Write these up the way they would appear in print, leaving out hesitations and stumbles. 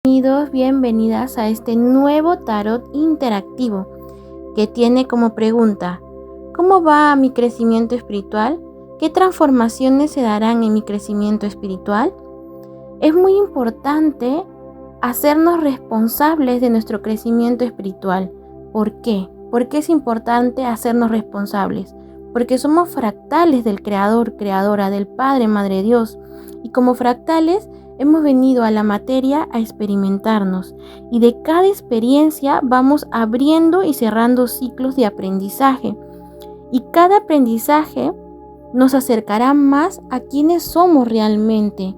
Bienvenidos, bienvenidas a este nuevo tarot interactivo que tiene como pregunta: ¿cómo va mi crecimiento espiritual? ¿Qué transformaciones se darán en mi crecimiento espiritual? Es muy importante hacernos responsables de nuestro crecimiento espiritual. ¿Por qué? ¿Por qué es importante hacernos responsables? Porque somos fractales del Creador, Creadora, del Padre, Madre Dios. Y como fractales hemos venido a la materia a experimentarnos. Y de cada experiencia vamos abriendo y cerrando ciclos de aprendizaje. Y cada aprendizaje nos acercará más a quienes somos realmente,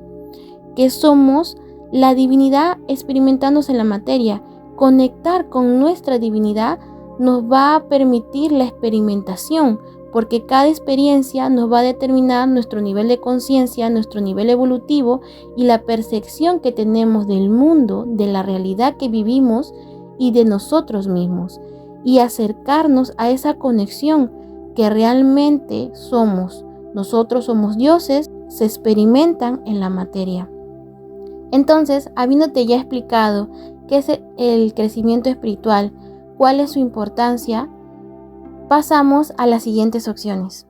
que somos la divinidad experimentándose en la materia. Conectar con nuestra divinidad nos va a permitir la experimentación, porque cada experiencia nos va a determinar nuestro nivel de conciencia, nuestro nivel evolutivo y la percepción que tenemos del mundo, de la realidad que vivimos y de nosotros mismos, y acercarnos a esa conexión que realmente somos. Nosotros somos dioses, se experimentan en la materia. Entonces, habiéndote ya explicado qué es el crecimiento espiritual, cuál es su importancia, pasamos a las siguientes opciones.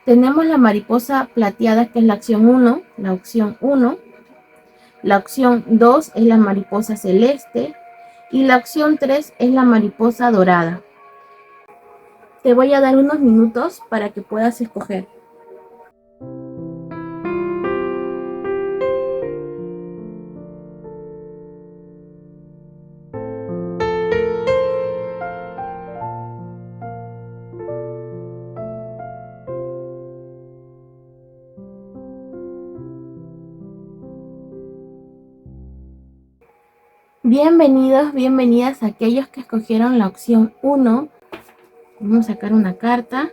Tenemos la mariposa plateada, que es la opción 1, la opción 1. La opción 2 es la mariposa celeste y la opción 3 es la mariposa dorada. Te voy a dar unos minutos para que puedas escoger. Bienvenidos, bienvenidas a aquellos que escogieron la opción 1. Vamos a sacar una carta.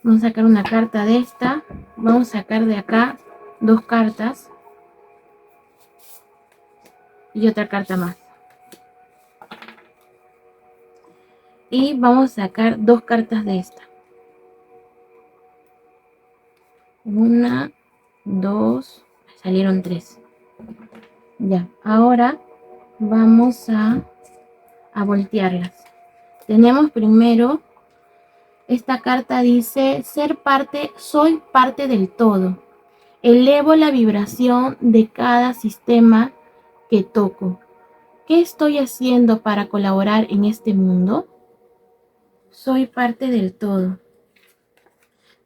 Vamos a sacar una carta de esta. Vamos a sacar de acá 2 cartas. Y otra carta más. Y vamos a sacar 2 cartas de esta. 1, 2, salieron 3. Ya, ahora vamos a voltearlas. Tenemos primero, esta carta dice: soy parte del todo. Elevo la vibración de cada sistema que toco. ¿Qué estoy haciendo para colaborar en este mundo? Soy parte del todo.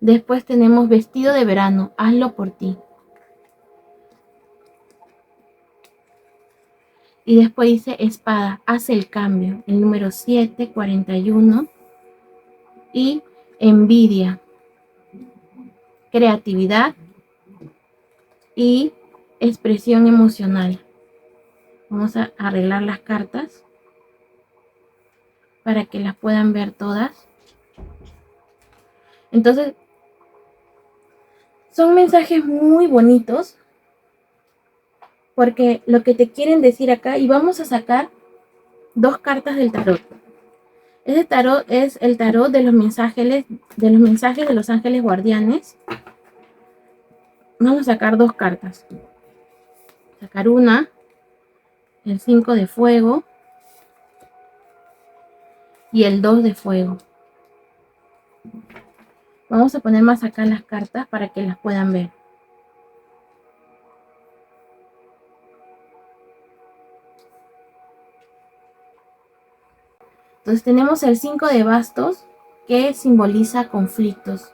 Después tenemos vestido de verano, hazlo por ti. Y después dice espada, hace el cambio, el número 7, 41. Y envidia, creatividad y expresión emocional. Vamos a arreglar las cartas para que las puedan ver todas. Entonces, son mensajes muy bonitos, porque lo que te quieren decir acá, y vamos a sacar 2 cartas del tarot. Este tarot es el tarot de los mensajes de los ángeles guardianes. Vamos a sacar 2 cartas. Sacar una, el 5 de fuego y el 2 de fuego. Vamos a poner más acá las cartas para que las puedan ver. Entonces tenemos el 5 de bastos, que simboliza conflictos.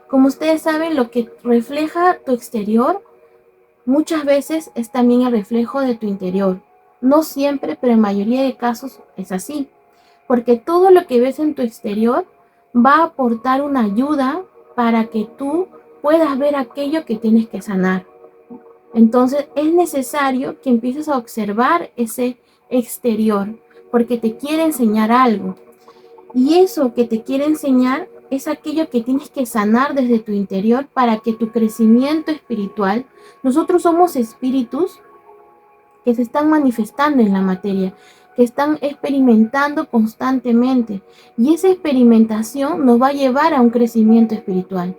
Como ustedes saben, lo que refleja tu exterior muchas veces es también el reflejo de tu interior. No siempre, pero en mayoría de casos es así. Porque todo lo que ves en tu exterior va a aportar una ayuda para que tú puedas ver aquello que tienes que sanar. Entonces es necesario que empieces a observar ese exterior, porque te quiere enseñar algo. Y eso que te quiere enseñar es aquello que tienes que sanar desde tu interior para que tu crecimiento espiritual, nosotros somos espíritus que se están manifestando en la materia, que están experimentando constantemente, y esa experimentación nos va a llevar a un crecimiento espiritual.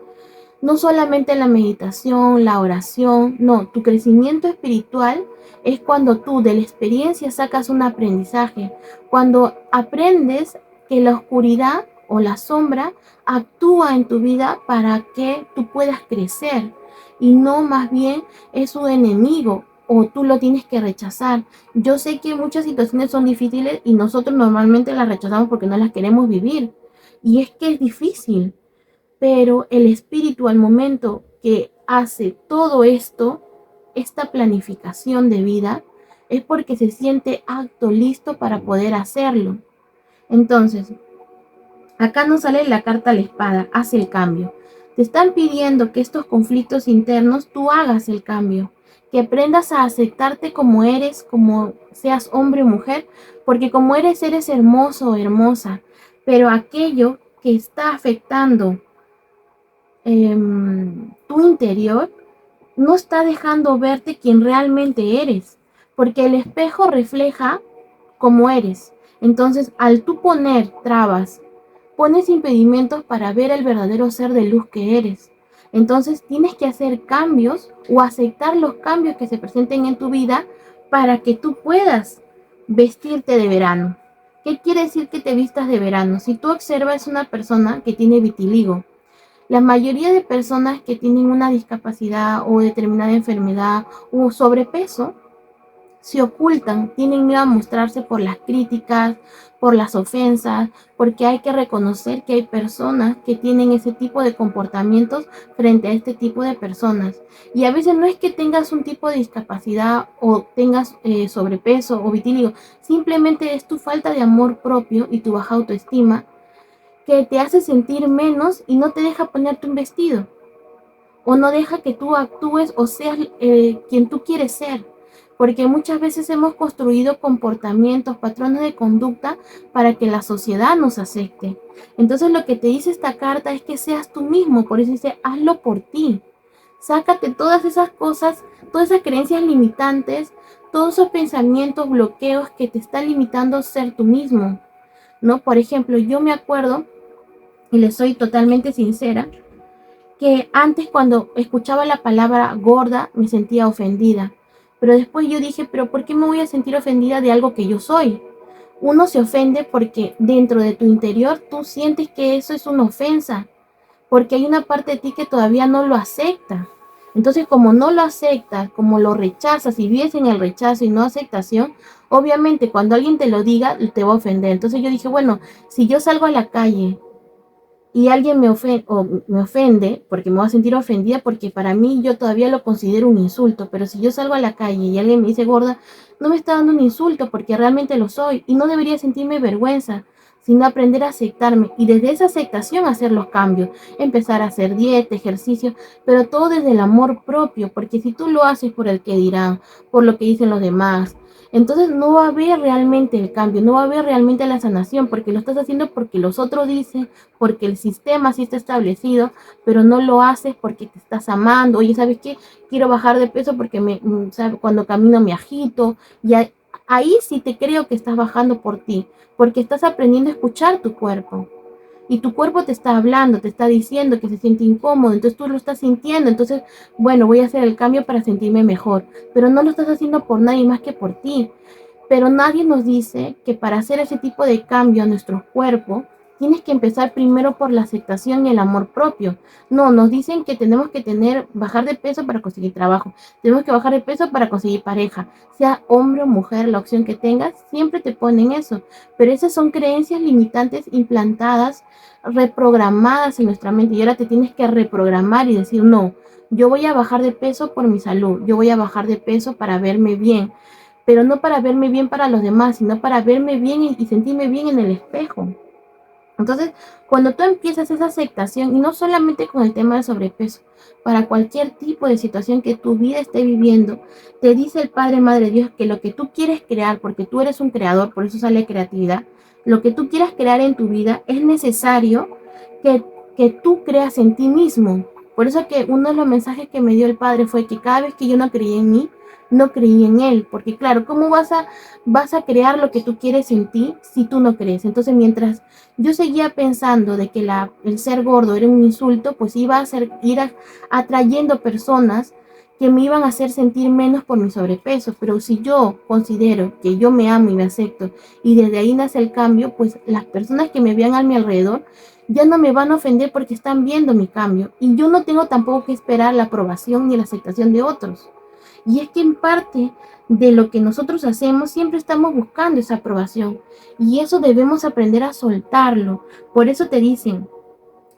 No solamente la meditación, la oración, no, tu crecimiento espiritual es cuando tú de la experiencia sacas un aprendizaje, cuando aprendes que la oscuridad o la sombra actúa en tu vida para que tú puedas crecer y no más bien es un enemigo o tú lo tienes que rechazar. Yo sé que muchas situaciones son difíciles y nosotros normalmente las rechazamos porque no las queremos vivir y es que es difícil, pero el espíritu al momento que hace todo esto, esta planificación de vida, es porque se siente apto, listo para poder hacerlo. Entonces, acá nos sale la carta a la espada, hace el cambio. Te están pidiendo que estos conflictos internos tú hagas el cambio, que aprendas a aceptarte como eres, como seas hombre o mujer, porque como eres, eres hermoso o hermosa, pero aquello que está afectando tu interior no está dejando verte quien realmente eres, porque el espejo refleja cómo eres. Entonces, al tú poner trabas, pones impedimentos para ver el verdadero ser de luz que eres. Entonces, tienes que hacer cambios o aceptar los cambios que se presenten en tu vida para que tú puedas vestirte de verano. ¿Qué quiere decir que te vistas de verano? Si tú observas una persona que tiene vitiligo, la mayoría de personas que tienen una discapacidad o determinada enfermedad o sobrepeso se ocultan, tienen miedo a mostrarse por las críticas, por las ofensas, porque hay que reconocer que hay personas que tienen ese tipo de comportamientos frente a este tipo de personas. Y a veces no es que tengas un tipo de discapacidad o tengas sobrepeso o vitíligo, simplemente es tu falta de amor propio y tu baja autoestima que te hace sentir menos y no te deja ponerte un vestido o no deja que tú actúes o seas quien tú quieres ser. Porque muchas veces hemos construido comportamientos, patrones de conducta para que la sociedad nos acepte. Entonces lo que te dice esta carta es que seas tú mismo, por eso dice, hazlo por ti. Sácate todas esas cosas, todas esas creencias limitantes, todos esos pensamientos, bloqueos que te están limitando a ser tú mismo, ¿no? Por ejemplo, yo me acuerdo, y le soy totalmente sincera, que antes cuando escuchaba la palabra gorda me sentía ofendida. Pero después yo dije, pero ¿por qué me voy a sentir ofendida de algo que yo soy? Uno se ofende porque dentro de tu interior tú sientes que eso es una ofensa, porque hay una parte de ti que todavía no lo acepta. Entonces, como no lo aceptas, como lo rechazas y vives en el rechazo y no aceptación, obviamente cuando alguien te lo diga, te va a ofender. Entonces yo dije, bueno, si yo salgo a la calle y alguien me ofende, porque me voy a sentir ofendida, porque para mí yo todavía lo considero un insulto, pero si yo salgo a la calle y alguien me dice gorda, no me está dando un insulto porque realmente lo soy y no debería sentirme vergüenza, sino aprender a aceptarme y desde esa aceptación hacer los cambios, empezar a hacer dieta, ejercicio, pero todo desde el amor propio, porque si tú lo haces por el que dirán, por lo que dicen los demás, entonces no va a haber realmente el cambio, no va a haber realmente la sanación, porque lo estás haciendo porque los otros dicen, porque el sistema sí está establecido, pero no lo haces porque te estás amando. Oye, ¿sabes qué? Quiero bajar de peso porque cuando camino me agito. Y ahí sí te creo que estás bajando por ti, porque estás aprendiendo a escuchar tu cuerpo. Y tu cuerpo te está hablando, te está diciendo que se siente incómodo, entonces tú lo estás sintiendo, entonces, bueno, voy a hacer el cambio para sentirme mejor, pero no lo estás haciendo por nadie más que por ti. Pero nadie nos dice que para hacer ese tipo de cambio a nuestro cuerpo, tienes que empezar primero por la aceptación y el amor propio. No, nos dicen que tenemos que bajar de peso para conseguir trabajo, tenemos que bajar de peso para conseguir pareja, sea hombre o mujer, la opción que tengas, siempre te ponen eso. Pero esas son creencias limitantes implantadas, reprogramadas en nuestra mente y ahora te tienes que reprogramar y decir, no, yo voy a bajar de peso por mi salud, yo voy a bajar de peso para verme bien, pero no para verme bien para los demás, sino para verme bien y sentirme bien en el espejo. Entonces, cuando tú empiezas esa aceptación, y no solamente con el tema del sobrepeso, para cualquier tipo de situación que tu vida esté viviendo, te dice el Padre, Madre Dios, que lo que tú quieres crear, porque tú eres un creador, por eso sale creatividad, lo que tú quieras crear en tu vida es necesario que, que tú creas en ti mismo. Por eso que uno de los mensajes que me dio el Padre fue que cada vez que yo no creía en mí, no creí en él, porque claro, ¿cómo vas a crear lo que tú quieres en ti si tú no crees? Entonces, mientras yo seguía pensando de que el ser gordo era un insulto, pues atrayendo personas que me iban a hacer sentir menos por mi sobrepeso. Pero si yo considero que yo me amo y me acepto y desde ahí nace el cambio, pues las personas que me vean a mi alrededor ya no me van a ofender porque están viendo mi cambio. Y yo no tengo tampoco que esperar la aprobación ni la aceptación de otros. Y es que en parte de lo que nosotros hacemos siempre estamos buscando esa aprobación. Y eso debemos aprender a soltarlo. Por eso te dicen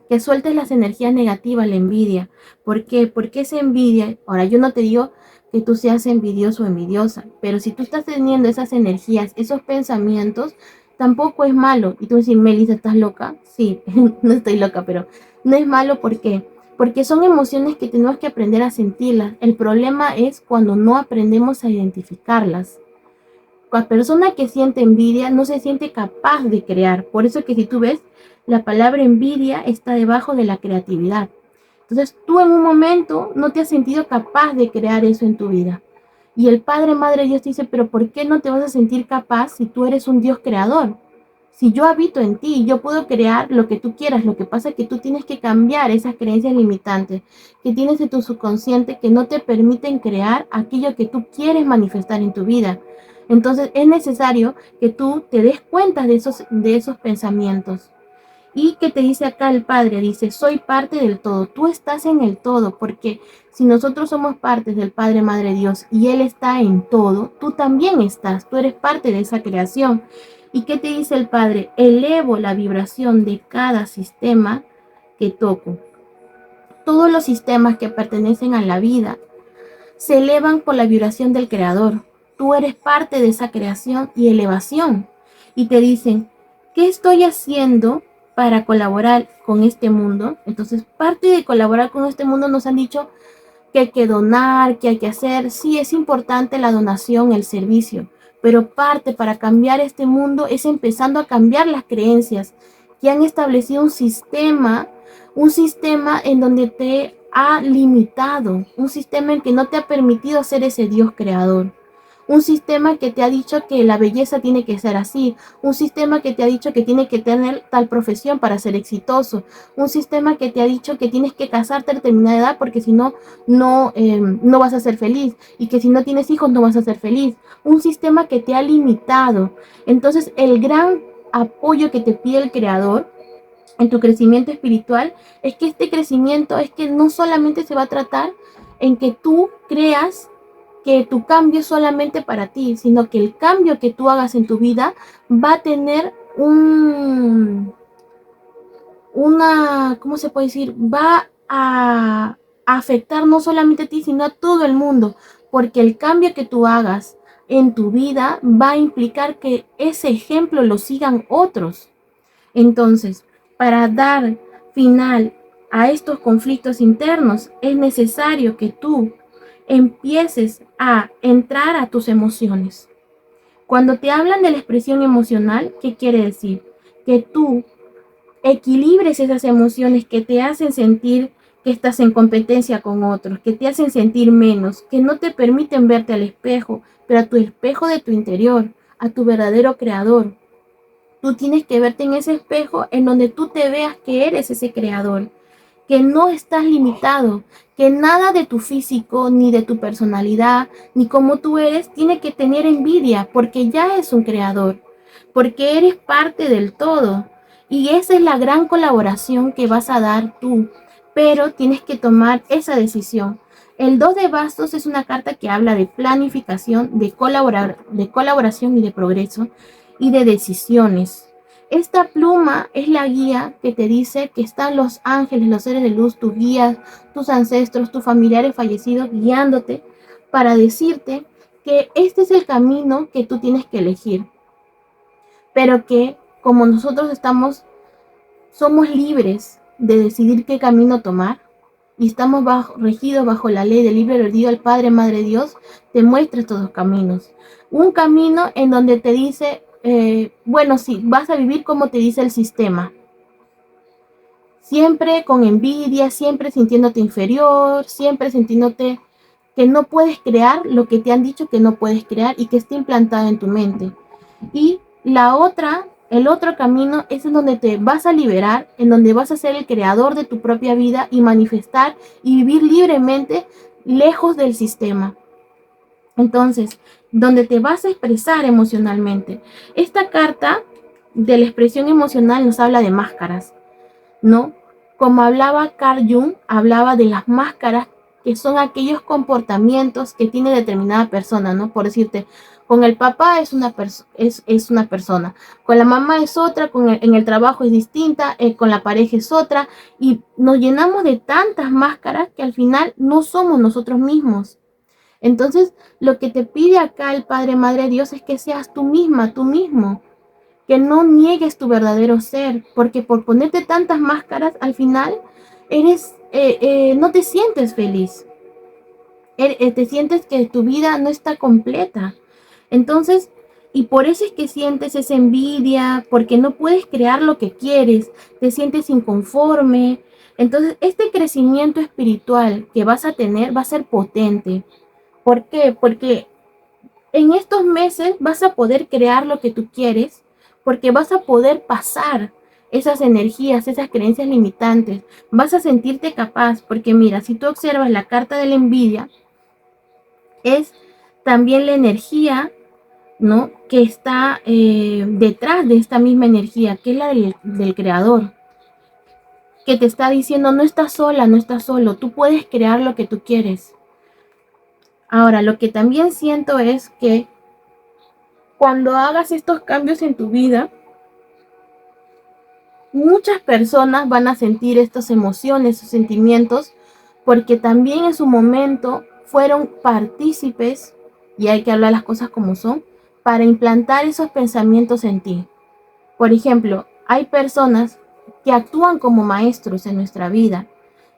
que sueltes las energías negativas, la envidia. ¿Por qué? Porque esa envidia, ahora yo no te digo que tú seas envidioso o envidiosa, pero si tú estás teniendo esas energías, esos pensamientos, tampoco es malo. Y tú dices, Melissa, ¿estás loca? Sí, no estoy loca, pero no es malo. ¿Por qué? Porque son emociones que tenemos que aprender a sentirlas. El problema es cuando no aprendemos a identificarlas. La persona que siente envidia no se siente capaz de crear. Por eso que si tú ves, la palabra envidia está debajo de la creatividad. Entonces tú en un momento no te has sentido capaz de crear eso en tu vida. Y el Padre, Madre Dios te dice, pero ¿por qué no te vas a sentir capaz si tú eres un Dios creador? Si yo habito en ti, yo puedo crear lo que tú quieras. Lo que pasa es que tú tienes que cambiar esas creencias limitantes que tienes en tu subconsciente que no te permiten crear aquello que tú quieres manifestar en tu vida. Entonces es necesario que tú te des cuenta de esos pensamientos. Y que te dice acá el Padre, dice, soy parte del todo, tú estás en el todo, porque si nosotros somos partes del Padre, Madre Dios, y Él está en todo, tú también estás, tú eres parte de esa creación. ¿Y qué te dice el Padre? Elevo la vibración de cada sistema que toco. Todos los sistemas que pertenecen a la vida se elevan por la vibración del Creador. Tú eres parte de esa creación y elevación. Y te dicen, ¿qué estoy haciendo para colaborar con este mundo? Entonces, parte de colaborar con este mundo nos han dicho que hay que donar, que hay que hacer. Sí, es importante la donación, el servicio, pero parte para cambiar este mundo es empezando a cambiar las creencias que han establecido un sistema en donde te ha limitado, un sistema en que no te ha permitido ser ese Dios creador. Un sistema que te ha dicho que la belleza tiene que ser así. Un sistema que te ha dicho que tiene que tener tal profesión para ser exitoso. Un sistema que te ha dicho que tienes que casarte a determinada edad porque si no, no vas a ser feliz. Y que si no tienes hijos no vas a ser feliz. Un sistema que te ha limitado. Entonces, el gran apoyo que te pide el Creador en tu crecimiento espiritual es que este crecimiento es que no solamente se va a tratar en que tú creas que tu cambio es solamente para ti, sino que el cambio que tú hagas en tu vida va a tener ¿cómo se puede decir? Va a afectar no solamente a ti, sino a todo el mundo, porque el cambio que tú hagas en tu vida va a implicar que ese ejemplo lo sigan otros. Entonces, para dar final a estos conflictos internos, es necesario que tú empieces a entrar a tus emociones. Cuando te hablan de la expresión emocional, ¿qué quiere decir? Que tú equilibres esas emociones que te hacen sentir que estás en competencia con otros, que te hacen sentir menos, que no te permiten verte al espejo, pero a tu espejo de tu interior, a tu verdadero creador. Tú tienes que verte en ese espejo en donde tú te veas que eres ese creador, que no estás limitado, que nada de tu físico, ni de tu personalidad, ni cómo tú eres, tiene que tener envidia, porque ya es un creador, porque eres parte del todo. Y esa es la gran colaboración que vas a dar tú, pero tienes que tomar esa decisión. El 2 de bastos es una carta que habla de planificación, de colaboración y de progreso y de decisiones. Esta pluma es la guía que te dice que están los ángeles, los seres de luz, tus guías, tus ancestros, tus familiares fallecidos guiándote para decirte que este es el camino que tú tienes que elegir. Pero que como nosotros somos libres de decidir qué camino tomar y estamos regidos bajo la ley del libre albedrío, el Padre, Madre Dios te muestra estos dos caminos. Un camino en donde te dice, bueno, sí, vas a vivir como te dice el sistema. Siempre con envidia, siempre sintiéndote inferior, siempre sintiéndote que no puedes crear lo que te han dicho que no puedes crear y que está implantado en tu mente. Y el otro camino es en donde te vas a liberar, en donde vas a ser el creador de tu propia vida y manifestar y vivir libremente lejos del sistema. Entonces, donde te vas a expresar emocionalmente. Esta carta de la expresión emocional nos habla de máscaras, ¿no? Como hablaba Carl Jung, hablaba de las máscaras que son aquellos comportamientos que tiene determinada persona, ¿no? Por decirte, con el papá es es una persona, con la mamá es otra, en el trabajo es distinta, con la pareja es otra, y nos llenamos de tantas máscaras que al final no somos nosotros mismos. Entonces, lo que te pide acá el Padre, Madre Dios es que seas tú misma, tú mismo, que no niegues tu verdadero ser, porque por ponerte tantas máscaras, al final no te sientes feliz, te sientes que tu vida no está completa. Entonces, y por eso es que sientes esa envidia, porque no puedes crear lo que quieres, te sientes inconforme. Entonces, este crecimiento espiritual que vas a tener va a ser potente. ¿Por qué? Porque en estos meses vas a poder crear lo que tú quieres, porque vas a poder pasar esas energías, esas creencias limitantes. Vas a sentirte capaz, porque mira, si tú observas la carta de la envidia, es también la energía, ¿no? Que está detrás de esta misma energía, que es la del creador, que te está diciendo, no estás sola, no estás solo, tú puedes crear lo que tú quieres. Ahora, lo que también siento es que cuando hagas estos cambios en tu vida, muchas personas van a sentir estas emociones, sus sentimientos, porque también en su momento fueron partícipes, y hay que hablar las cosas como son, para implantar esos pensamientos en ti. Por ejemplo, hay personas que actúan como maestros en nuestra vida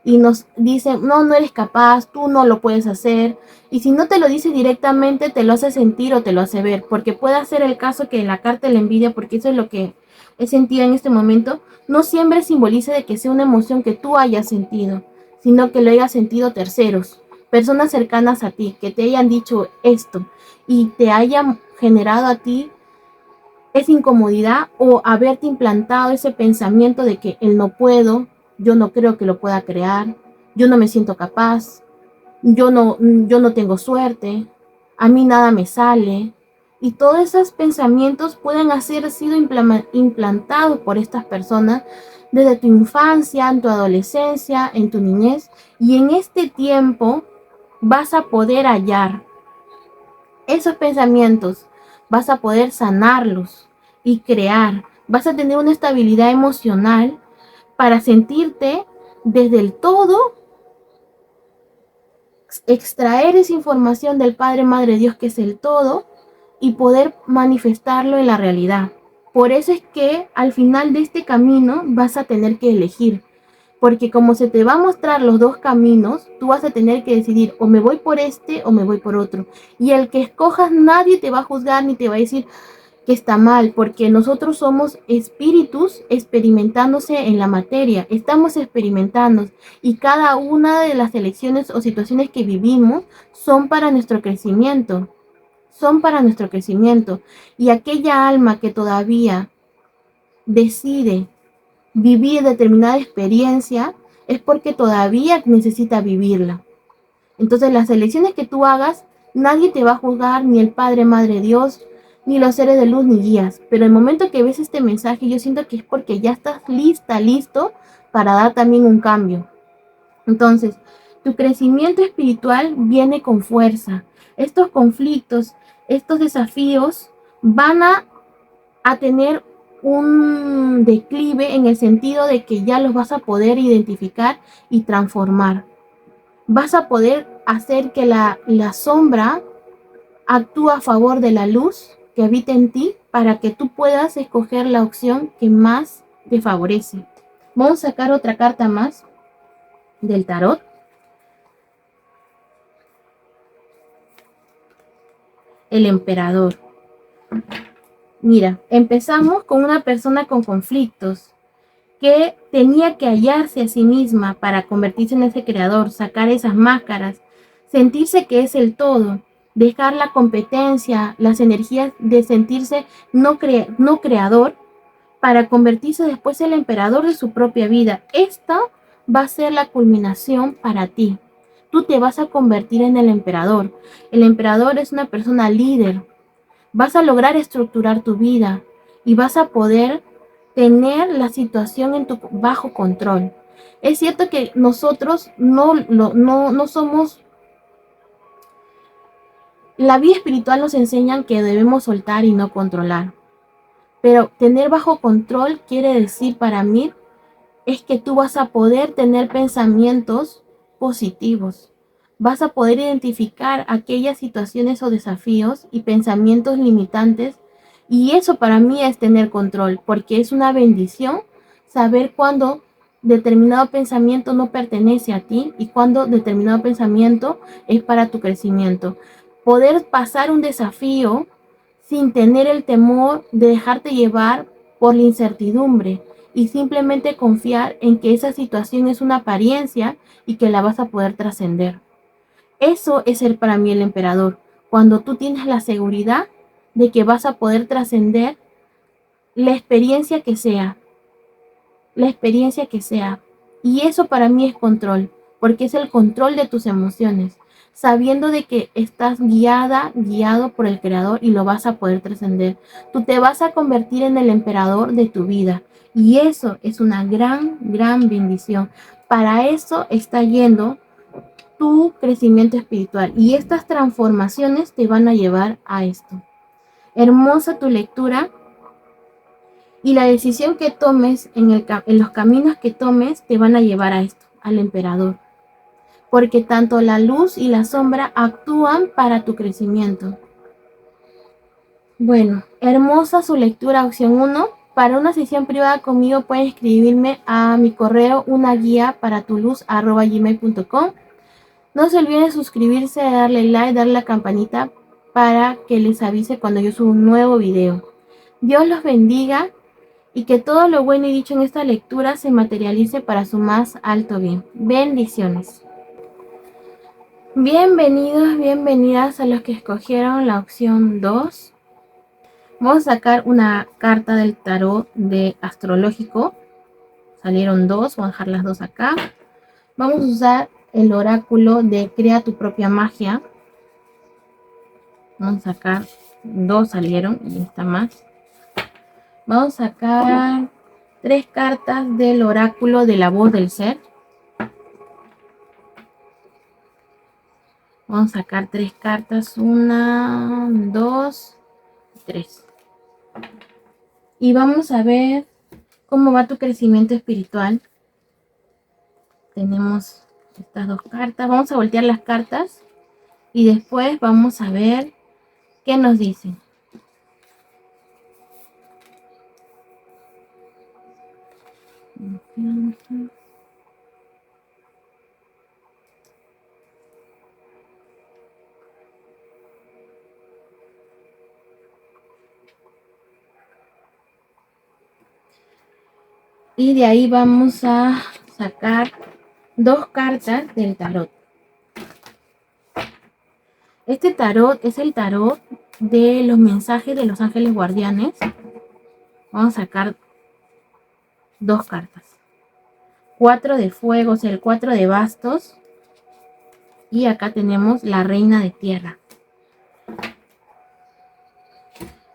y nos dicen, no, no eres capaz, tú no lo puedes hacer. Y si no te lo dice directamente, te lo hace sentir o te lo hace ver, porque puede ser el caso que en la carta de la envidia, porque eso es lo que he sentido en este momento, no siempre simboliza de que sea una emoción que tú hayas sentido, sino que lo hayas sentido terceros, personas cercanas a ti, que te hayan dicho esto y te hayan generado a ti esa incomodidad o haberte implantado ese pensamiento de que el no puedo, yo no creo que lo pueda crear, yo no me siento capaz, yo no tengo suerte, a mí nada me sale. Y todos esos pensamientos pueden haber sido implantados por estas personas desde tu infancia, en tu adolescencia, en tu niñez. Y en este tiempo vas a poder hallar esos pensamientos, vas a poder sanarlos y crear. Vas a tener una estabilidad emocional para sentirte desde el todo, extraer esa información del Padre, Madre Dios, que es el todo, y poder manifestarlo en la realidad. Por eso es que al final de este camino vas a tener que elegir, porque como se te va a mostrar los dos caminos, tú vas a tener que decidir o me voy por este o me voy por otro. Y el que escojas, nadie te va a juzgar ni te va a decir que está mal, porque nosotros somos espíritus experimentándose en la materia, estamos experimentando y cada una de las elecciones o situaciones que vivimos son para nuestro crecimiento, son para nuestro crecimiento. Y aquella alma que todavía decide vivir determinada experiencia es porque todavía necesita vivirla. Entonces las elecciones que tú hagas, nadie te va a juzgar, ni el Padre, Madre Dios, ni los seres de luz, ni guías. Pero el momento que ves este mensaje, yo siento que es porque ya estás lista, listo para dar también un cambio. Entonces, tu crecimiento espiritual viene con fuerza. Estos conflictos, estos desafíos van a tener un declive en el sentido de que ya los vas a poder identificar y transformar. Vas a poder hacer que la sombra actúe a favor de la luz que habita en ti para que tú puedas escoger la opción que más te favorece. Vamos a sacar otra carta más del tarot. El emperador. Mira, empezamos con una persona con conflictos que tenía que hallarse a sí misma para convertirse en ese creador, sacar esas máscaras, sentirse que es el todo, dejar la competencia, las energías de sentirse no creador para convertirse después en el emperador de su propia vida. Esta va a ser la culminación para ti. Tú te vas a convertir en el emperador. El emperador es una persona líder. Vas a lograr estructurar tu vida y vas a poder tener la situación en tu bajo control. Es cierto que nosotros no somos. La vida espiritual nos enseña que debemos soltar y no controlar. Pero tener bajo control quiere decir para mí es que tú vas a poder tener pensamientos positivos. Vas a poder identificar aquellas situaciones o desafíos y pensamientos limitantes. Y eso para mí es tener control, porque es una bendición saber cuándo determinado pensamiento no pertenece a ti y cuándo determinado pensamiento es para tu crecimiento. Poder pasar un desafío sin tener el temor de dejarte llevar por la incertidumbre y simplemente confiar en que esa situación es una apariencia y que la vas a poder trascender. Eso es ser para mí el emperador, cuando tú tienes la seguridad de que vas a poder trascender la experiencia que sea, la experiencia que sea. Y eso para mí es control, porque es el control de tus emociones, sabiendo de que estás guiado por el creador y lo vas a poder trascender. Tú te vas a convertir en el emperador de tu vida y eso es una gran bendición. Para eso está yendo tu crecimiento espiritual y estas transformaciones te van a llevar a esto. Hermosa tu lectura. Y la decisión que tomes en los caminos que tomes te van a llevar a esto, al emperador. Porque tanto la luz y la sombra actúan para tu crecimiento. Bueno, hermosa su lectura opción 1. Para una sesión privada conmigo pueden escribirme a mi correo unaguiaparatuluz@gmail.com. No se olviden de suscribirse, de darle like, darle la campanita para que les avise cuando yo subo un nuevo video. Dios los bendiga. Y que todo lo bueno y dicho en esta lectura se materialice para su más alto bien. Bendiciones. Bienvenidos, bienvenidas a los que escogieron la opción 2. Vamos a sacar una carta del tarot de astrológico. Salieron dos, voy a dejar las dos acá. Vamos a usar el oráculo de Crea tu propia magia. Vamos a sacar dos, salieron y esta más. Vamos a sacar 3 cartas del oráculo de la voz del ser. Vamos a sacar 3 cartas. 1, 2, 3. Y vamos a ver cómo va tu crecimiento espiritual. Tenemos estas 2 cartas. Vamos a voltear las cartas. Y después vamos a ver qué nos dicen. Y de ahí vamos a sacar 2 cartas del tarot. Este tarot es el tarot de los mensajes de los ángeles guardianes. Vamos a sacar 2 cartas. 4 de fuego, o sea, el 4 de bastos. Y acá tenemos la reina de tierra.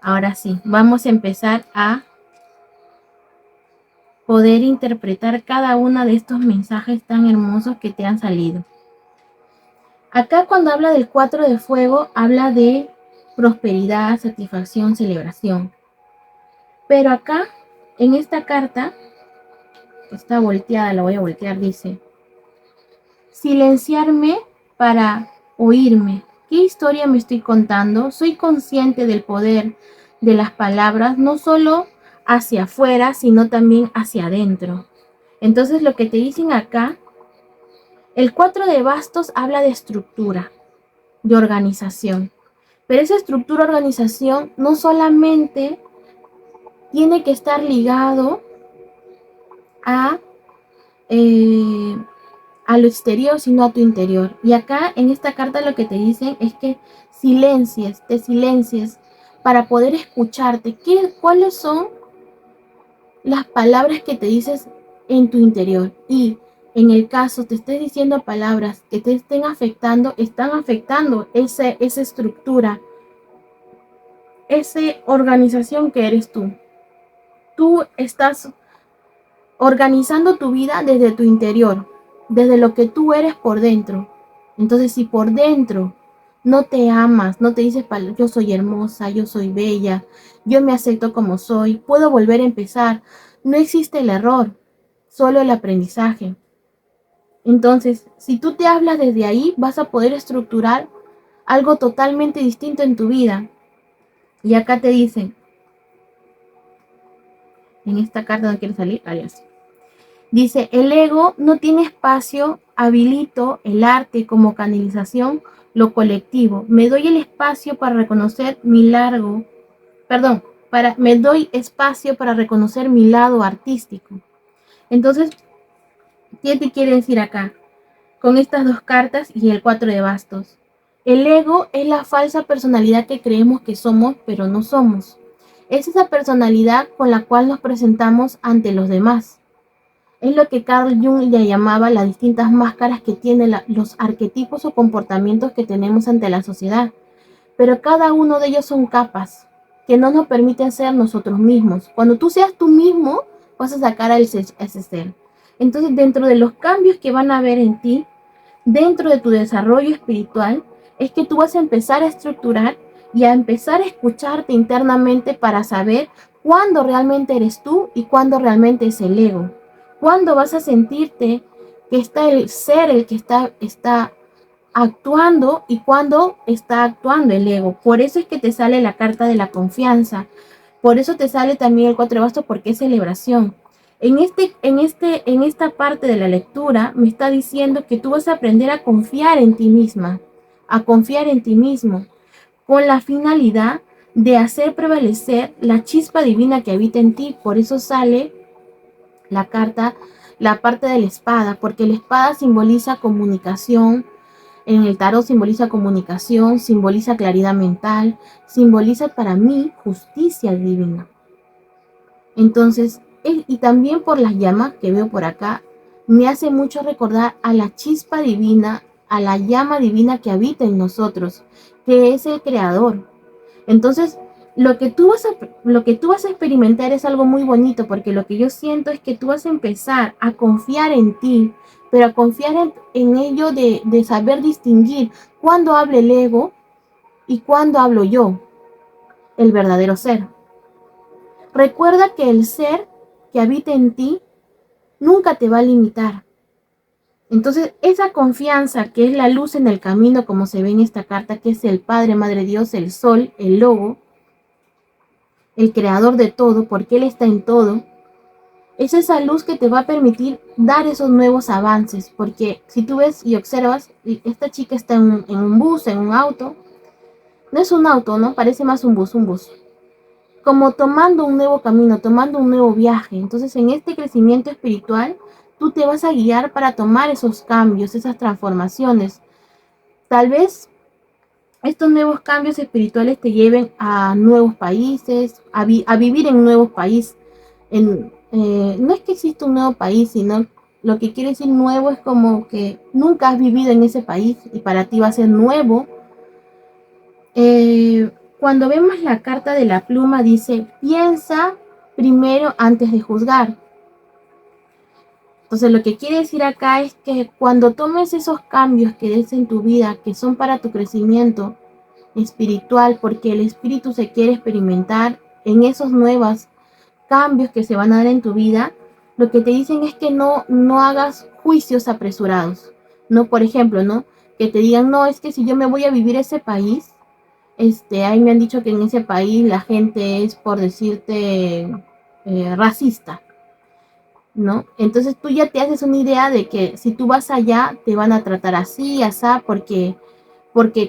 Ahora sí, vamos a empezar a poder interpretar cada uno de estos mensajes tan hermosos que te han salido. Acá cuando habla del 4 de fuego, habla de prosperidad, satisfacción, celebración. Pero acá, en esta carta, está volteada, la voy a voltear, dice: silenciarme para oírme. ¿Qué historia me estoy contando? Soy consciente del poder de las palabras, no solo hacia afuera, sino también hacia adentro. Entonces lo que te dicen acá, el 4 de bastos habla de estructura, de organización. Pero esa estructura, organización, no solamente tiene que estar ligado a a lo exterior, sino a tu interior. Y acá en esta carta lo que te dicen es que te silencies para poder escucharte. ¿Cuáles son las palabras que te dices en tu interior? Y en el caso te estés diciendo palabras que te estén afectando, están afectando esa estructura, esa organización que eres tú. Tú estás organizando tu vida desde tu interior, desde lo que tú eres por dentro. Entonces, si por dentro no te amas, no te dices, yo soy hermosa, yo soy bella, yo me acepto como soy, puedo volver a empezar, no existe el error, solo el aprendizaje. Entonces, si tú te hablas desde ahí, vas a poder estructurar algo totalmente distinto en tu vida. Y acá te dicen, en esta carta no quiere salir, alias. Dice, el ego no tiene espacio, habilito el arte como canalización, lo colectivo. Me doy el espacio para reconocer me doy espacio para reconocer mi lado artístico. Entonces, ¿qué te quiere decir acá? Con estas dos cartas y el 4 de bastos. El ego es la falsa personalidad que creemos que somos, pero no somos. Es esa personalidad con la cual nos presentamos ante los demás. Es lo que Carl Jung le llamaba las distintas máscaras que tienen los arquetipos o comportamientos que tenemos ante la sociedad. Pero cada uno de ellos son capas que no nos permiten ser nosotros mismos. Cuando tú seas tú mismo, vas a sacar a ese ser. Entonces, dentro de los cambios que van a haber en ti, dentro de tu desarrollo espiritual, es que tú vas a empezar a estructurar y a empezar a escucharte internamente para saber cuándo realmente eres tú y cuándo realmente es el ego. Cuándo vas a sentirte que está el ser el que está actuando y cuándo está actuando el ego. Por eso es que te sale la carta de la confianza. Por eso te sale también el 4 de bastos, porque es celebración. En esta parte de la lectura me está diciendo que tú vas a aprender a confiar en ti misma, a confiar en ti mismo, con la finalidad de hacer prevalecer la chispa divina que habita en ti. Por eso sale la carta, la parte de la espada, porque la espada simboliza comunicación. En el tarot simboliza comunicación, simboliza claridad mental, simboliza para mí justicia divina. Entonces, y también por las llamas que veo por acá, me hace mucho recordar a la chispa divina, a la llama divina que habita en nosotros, que es el creador. Entonces, lo que tú vas a experimentar es algo muy bonito, porque lo que yo siento es que tú vas a empezar a confiar en ti, pero a confiar en ello de saber distinguir cuándo habla el ego y cuándo hablo yo, el verdadero ser. Recuerda que el ser que habita en ti nunca te va a limitar. Entonces, esa confianza que es la luz en el camino, como se ve en esta carta, que es el Padre, Madre Dios, el Sol, el Logo, el creador de todo, porque Él está en todo, es esa luz que te va a permitir dar esos nuevos avances. Porque si tú ves y observas, esta chica está en un bus, en un auto. No es un auto, ¿no? Parece más un bus. Como tomando un nuevo camino, tomando un nuevo viaje. Entonces, en este crecimiento espiritual, tú te vas a guiar para tomar esos cambios, esas transformaciones. Tal vez estos nuevos cambios espirituales te lleven a nuevos países, a vivir en nuevos países. No es que exista un nuevo país, sino lo que quiere decir nuevo es como que nunca has vivido en ese país y para ti va a ser nuevo. Cuando vemos la carta de la pluma dice, piensa primero antes de juzgar. Entonces lo que quiere decir acá es que cuando tomes esos cambios que des en tu vida, que son para tu crecimiento espiritual, porque el espíritu se quiere experimentar en esos nuevos cambios que se van a dar en tu vida, lo que te dicen es que no hagas juicios apresurados. No, por ejemplo, ¿no? Que te digan, no, es que si yo me voy a vivir a ese país, ahí me han dicho que en ese país la gente es, por decirte, racista, ¿no? Entonces tú ya te haces una idea de que si tú vas allá te van a tratar así, asá, porque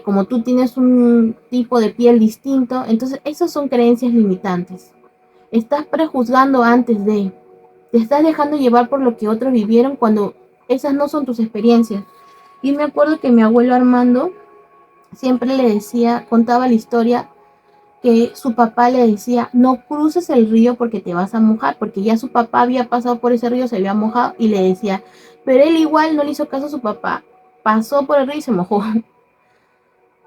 como tú tienes un tipo de piel distinto, entonces esas son creencias limitantes. Estás prejuzgando antes de, te estás dejando llevar por lo que otros vivieron cuando esas no son tus experiencias. Y me acuerdo que mi abuelo Armando siempre le decía, contaba la historia que su papá le decía, no cruces el río porque te vas a mojar, porque ya su papá había pasado por ese río, se había mojado y le decía, pero él igual no le hizo caso a su papá, pasó por el río y se mojó.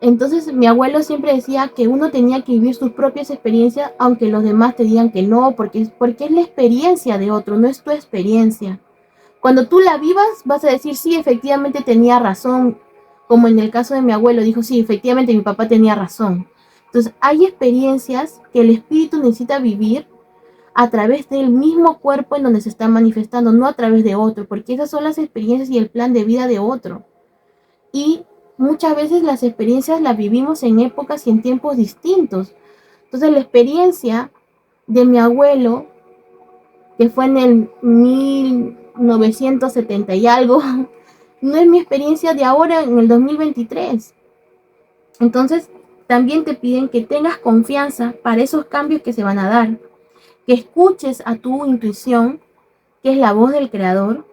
Entonces mi abuelo siempre decía que uno tenía que vivir sus propias experiencias, aunque los demás te digan que no, porque es la experiencia de otro, no es tu experiencia. Cuando tú la vivas, vas a decir, sí, efectivamente tenía razón, como en el caso de mi abuelo, dijo, sí, efectivamente mi papá tenía razón. Entonces, hay experiencias que el espíritu necesita vivir a través del mismo cuerpo en donde se está manifestando, no a través de otro, porque esas son las experiencias y el plan de vida de otro. Y muchas veces las experiencias las vivimos en épocas y en tiempos distintos. Entonces, la experiencia de mi abuelo, que fue en el 1970 y algo, no es mi experiencia de ahora en el 2023. Entonces, también te piden que tengas confianza para esos cambios que se van a dar, que escuches a tu intuición, que es la voz del creador,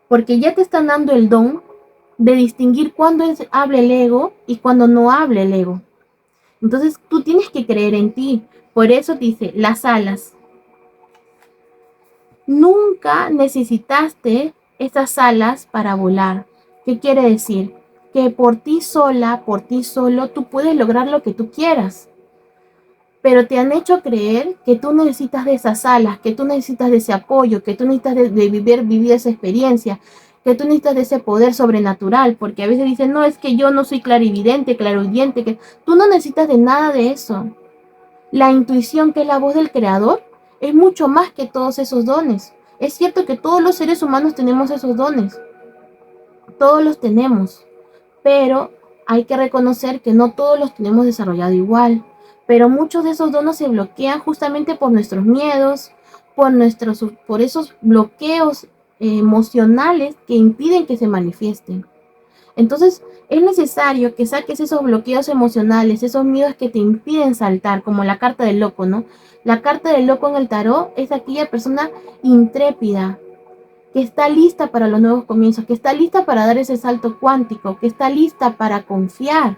porque ya te están dando el don de distinguir cuándo hable el ego y cuándo no hable el ego. Entonces, tú tienes que creer en ti. Por eso dice, las alas. Nunca necesitaste esas alas para volar. ¿Qué quiere decir? Que por ti sola, por ti solo, tú puedes lograr lo que tú quieras. Pero te han hecho creer que tú necesitas de esas alas, que tú necesitas de ese apoyo, que tú necesitas de vivir esa experiencia, que tú necesitas de ese poder sobrenatural, porque a veces dicen, no, es que yo no soy clarividente, claroyente, que tú no necesitas de nada de eso. La intuición, que es la voz del creador, es mucho más que todos esos dones. Es cierto que todos los seres humanos tenemos esos dones, todos los tenemos, pero hay que reconocer que no todos los tenemos desarrollado igual. Pero muchos de esos dones se bloquean justamente por nuestros miedos, por esos bloqueos emocionales que impiden que se manifiesten. Entonces, es necesario que saques esos bloqueos emocionales, esos miedos que te impiden saltar, como la carta del loco, ¿no? La carta del loco en el tarot es aquella persona intrépida, que está lista para los nuevos comienzos, que está lista para dar ese salto cuántico, que está lista para confiar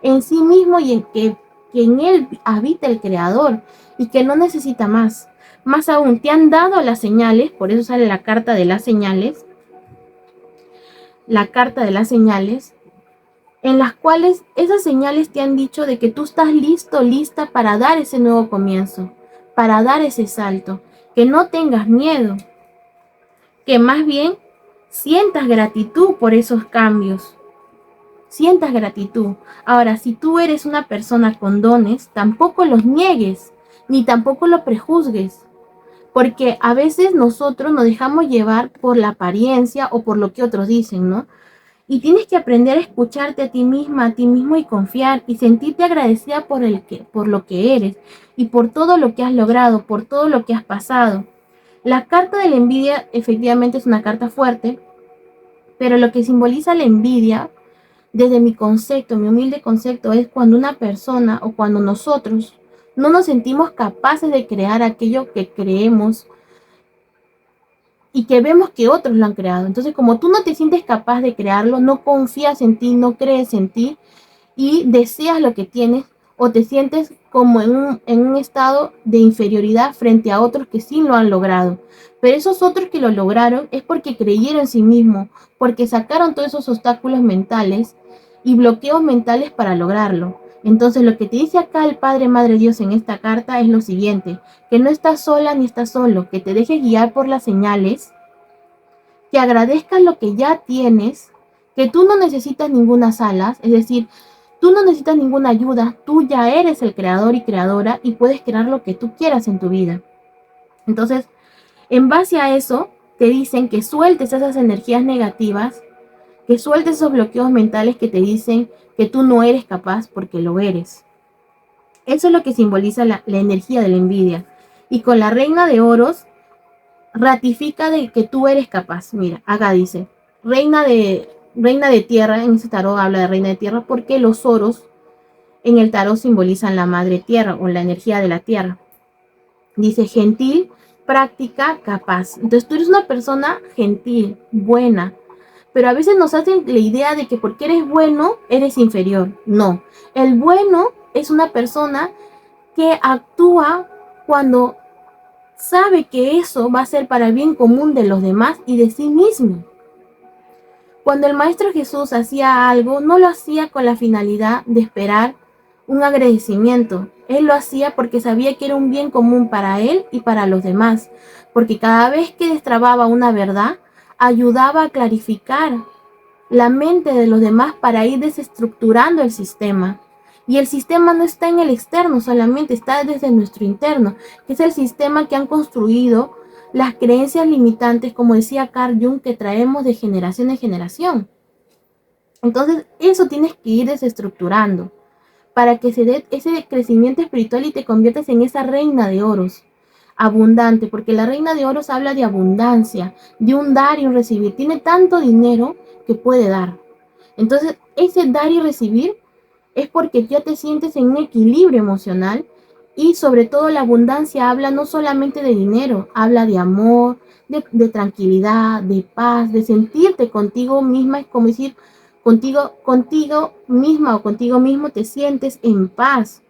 en sí mismo y en que en él habita el creador y que no necesita más. Más aún, te han dado las señales, por eso sale la carta de las señales, en las cuales esas señales te han dicho de que tú estás listo, lista para dar ese nuevo comienzo, para dar ese salto, que no tengas miedo, que más bien sientas gratitud por esos cambios, sientas gratitud. Ahora, si tú eres una persona con dones, tampoco los niegues, ni tampoco lo prejuzgues, porque a veces nosotros nos dejamos llevar por la apariencia o por lo que otros dicen, ¿no? Y tienes que aprender a escucharte a ti misma, a ti mismo y confiar y sentirte agradecida por lo que eres y por todo lo que has logrado, por todo lo que has pasado. La carta de la envidia efectivamente es una carta fuerte, pero lo que simboliza la envidia, desde mi concepto, mi humilde concepto, es cuando una persona o cuando nosotros no nos sentimos capaces de crear aquello que creemos y que vemos que otros lo han creado. Entonces, como tú no te sientes capaz de crearlo, no confías en ti, no crees en ti y deseas lo que tienes o te sientes como en un estado de inferioridad frente a otros que sí lo han logrado. Pero esos otros que lo lograron es porque creyeron en sí mismos, porque sacaron todos esos obstáculos mentales y bloqueos mentales para lograrlo. Entonces lo que te dice acá el Padre Madre Dios en esta carta es lo siguiente, que no estás sola ni estás solo, que te dejes guiar por las señales, que agradezcas lo que ya tienes, que tú no necesitas ninguna alas, es decir, tú no necesitas ninguna ayuda, tú ya eres el creador y creadora y puedes crear lo que tú quieras en tu vida. Entonces, en base a eso, te dicen que sueltes esas energías negativas, que sueltes esos bloqueos mentales que te dicen que tú no eres capaz porque lo eres. Eso es lo que simboliza la energía de la envidia. Y con la reina de oros, ratifica de que tú eres capaz. Mira, acá dice, reina de tierra, en ese tarot habla de reina de tierra porque los oros en el tarot simbolizan la madre tierra o la energía de la tierra. Dice gentil, práctica, capaz. Entonces tú eres una persona gentil, buena, pero a veces nos hacen la idea de que porque eres bueno, eres inferior. No, el bueno es una persona que actúa cuando sabe que eso va a ser para el bien común de los demás y de sí mismo. Cuando el Maestro Jesús hacía algo, no lo hacía con la finalidad de esperar un agradecimiento. Él lo hacía porque sabía que era un bien común para él y para los demás, porque cada vez que destrababa una verdad, ayudaba a clarificar la mente de los demás para ir desestructurando el sistema. Y el sistema no está en el externo solamente, está desde nuestro interno, que es el sistema que han construido las creencias limitantes, como decía Carl Jung, que traemos de generación en generación. Entonces, eso tienes que ir desestructurando para que se dé ese crecimiento espiritual y te conviertas en esa reina de oros, abundante, porque la reina de oros habla de abundancia, de un dar y un recibir. Tiene tanto dinero que puede dar. Entonces, ese dar y recibir es porque ya te sientes en un equilibrio emocional y sobre todo la abundancia habla no solamente de dinero, habla de amor, de tranquilidad, de paz, de sentirte contigo misma, es como decir, contigo misma o contigo mismo te sientes en paz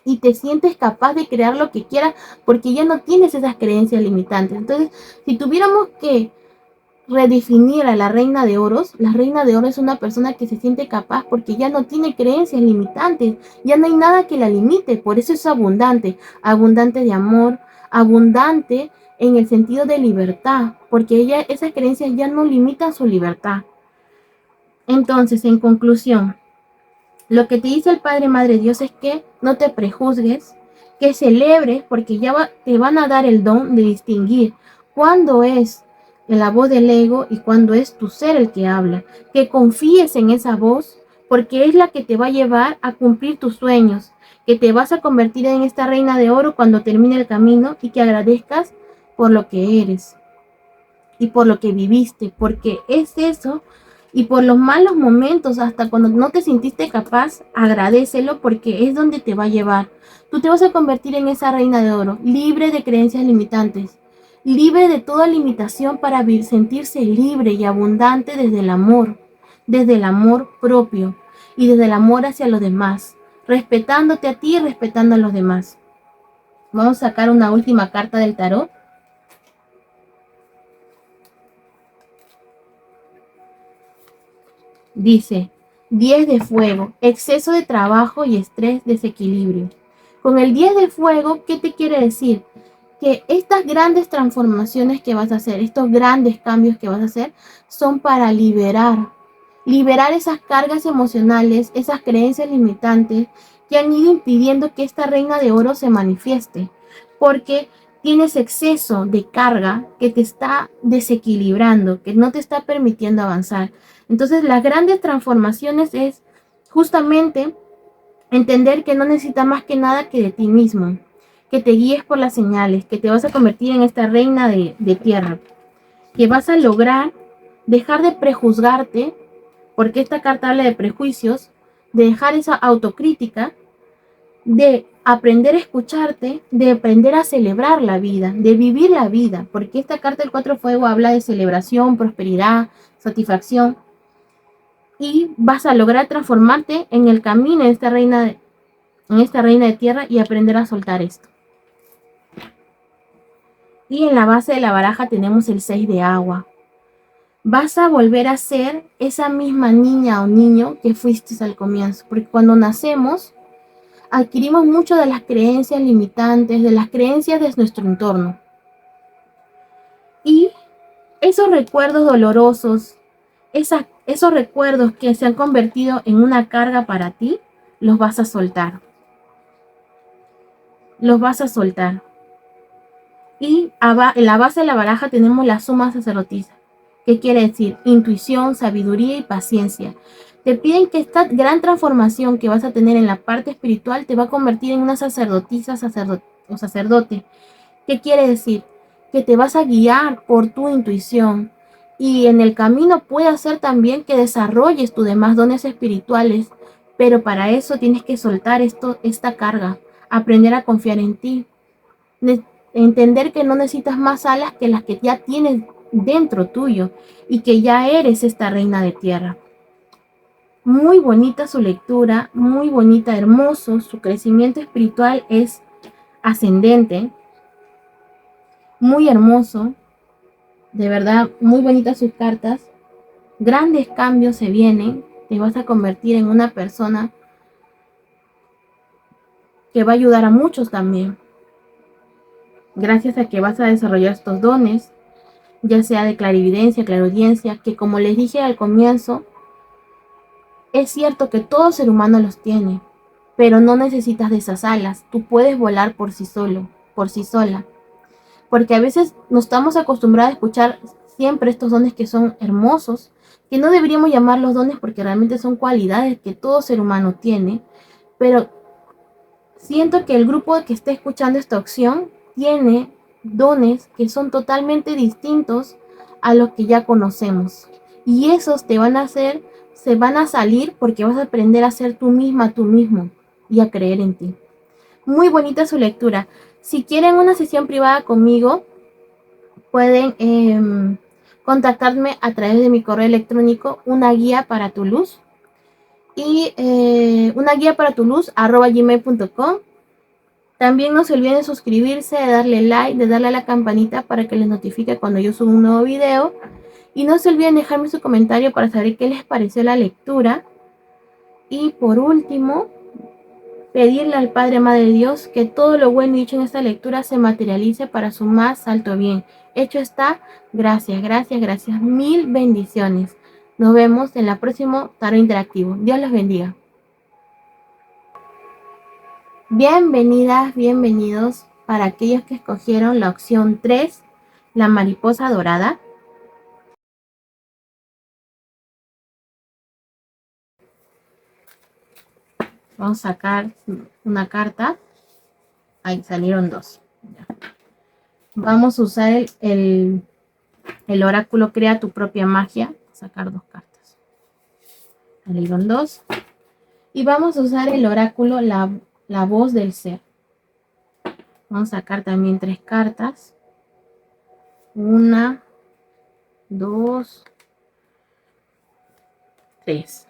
y te sientes capaz de crear lo que quieras porque ya no tienes esas creencias limitantes. Entonces, si tuviéramos que redefinir a la reina de oros, la reina de oros es una persona que se siente capaz porque ya no tiene creencias limitantes, ya no hay nada que la limite, por eso es abundante, abundante de amor, abundante en el sentido de libertad, porque ella, esas creencias ya no limitan su libertad. Entonces, en conclusión, lo que te dice el Padre Madre Dios es que no te prejuzgues, que celebres, porque te van a dar el don de distinguir cuándo es la voz del ego y cuándo es tu ser el que habla. Que confíes en esa voz, porque es la que te va a llevar a cumplir tus sueños, que te vas a convertir en esta reina de oro cuando termine el camino y que agradezcas por lo que eres y por lo que viviste, porque es eso. Y por los malos momentos, hasta cuando no te sintiste capaz, agradécelo porque es donde te va a llevar. Tú te vas a convertir en esa reina de oro, libre de creencias limitantes, libre de toda limitación para sentirse libre y abundante desde el amor propio y desde el amor hacia los demás, respetándote a ti y respetando a los demás. Vamos a sacar una última carta del tarot. Dice, 10 de fuego, exceso de trabajo y estrés, desequilibrio. Con el 10 de fuego, ¿qué te quiere decir? Que estas grandes transformaciones que vas a hacer, estos grandes cambios que vas a hacer, son para liberar esas cargas emocionales, esas creencias limitantes que han ido impidiendo que esta reina de oro se manifieste. Porque tienes exceso de carga que te está desequilibrando, que no te está permitiendo avanzar. Entonces, las grandes transformaciones es justamente entender que no necesitas más que nada que de ti mismo, que te guíes por las señales, que te vas a convertir en esta reina de tierra, que vas a lograr dejar de prejuzgarte, porque esta carta habla de prejuicios, de dejar esa autocrítica, de aprender a escucharte, de aprender a celebrar la vida, de vivir la vida, porque esta carta del 4 fuego habla de celebración, prosperidad, satisfacción, y vas a lograr transformarte en el camino en esta reina de tierra y aprender a soltar esto. Y en la base de la baraja tenemos el 6 de agua. Vas a volver a ser esa misma niña o niño que fuiste al comienzo, porque cuando nacemos adquirimos mucho de las creencias limitantes, de las creencias de nuestro entorno. Y esos recuerdos dolorosos, esos recuerdos que se han convertido en una carga para ti, los vas a soltar. Los vas a soltar. Y en la base de la baraja tenemos la suma sacerdotisa. ¿Qué quiere decir? Intuición, sabiduría y paciencia. Te piden que esta gran transformación que vas a tener en la parte espiritual te va a convertir en una sacerdotisa o sacerdote. ¿Qué quiere decir? Que te vas a guiar por tu intuición. Y en el camino puede hacer también que desarrolles tus demás dones espirituales. Pero para eso tienes que soltar esta carga. Aprender a confiar en ti. Entender que no necesitas más alas que las que ya tienes dentro tuyo y que ya eres esta reina de tierra. Muy bonita su lectura, muy bonita, hermoso, su crecimiento espiritual es ascendente, muy hermoso, de verdad, muy bonitas sus cartas, grandes cambios se vienen, te vas a convertir en una persona que va a ayudar a muchos también, gracias a que vas a desarrollar estos dones, ya sea de clarividencia, claraudiencia, que como les dije al comienzo, es cierto que todo ser humano los tiene, pero no necesitas de esas alas, tú puedes volar por sí solo, por sí sola, porque a veces nos estamos acostumbrados a escuchar siempre estos dones que son hermosos, que no deberíamos llamarlos dones porque realmente son cualidades que todo ser humano tiene, pero siento que el grupo que esté escuchando esta opción tiene dones que son totalmente distintos a los que ya conocemos. Y esos te van a hacer, se van a salir porque vas a aprender a ser tú misma, tú mismo y a creer en ti. Muy bonita su lectura. Si quieren una sesión privada conmigo, pueden contactarme a través de mi correo electrónico, una guía para tu luz y una guía para tu luz @gmail.com. También no se olviden de suscribirse, de darle like, de darle a la campanita para que les notifique cuando yo subo un nuevo video. Y no se olviden dejarme su comentario para saber qué les pareció la lectura. Y por último, pedirle al Padre Madre Dios que todo lo bueno dicho en esta lectura se materialice para su más alto bien. Hecho está. Gracias, gracias, gracias. Mil bendiciones. Nos vemos en el próximo Tarot Interactivo. Dios los bendiga. Bienvenidas, bienvenidos para aquellos que escogieron la opción 3, la mariposa dorada. Vamos a sacar una carta. Ahí salieron dos. Vamos a usar el oráculo Crea tu propia magia. Sacar dos cartas. Salieron dos. Y vamos a usar el oráculo la voz del ser. Vamos a sacar también tres cartas. Una, dos, tres.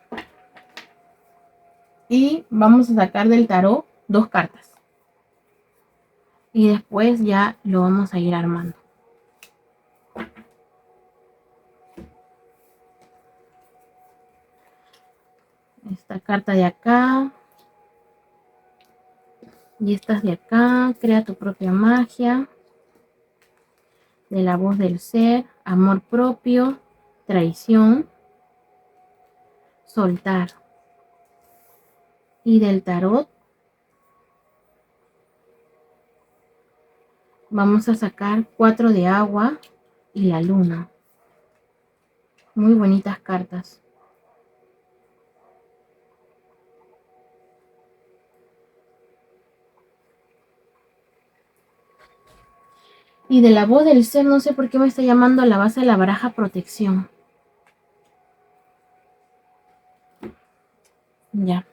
Y vamos a sacar del tarot dos cartas. Y después ya lo vamos a ir armando. Esta carta de acá. Y estas de acá. Crea tu propia magia. De la voz del ser. Amor propio. Traición. Soltar. Y del tarot vamos a sacar 4 de agua y la luna. Muy bonitas cartas. Y de la voz del ser, no sé por qué me está llamando a la base de la baraja protección. Ya.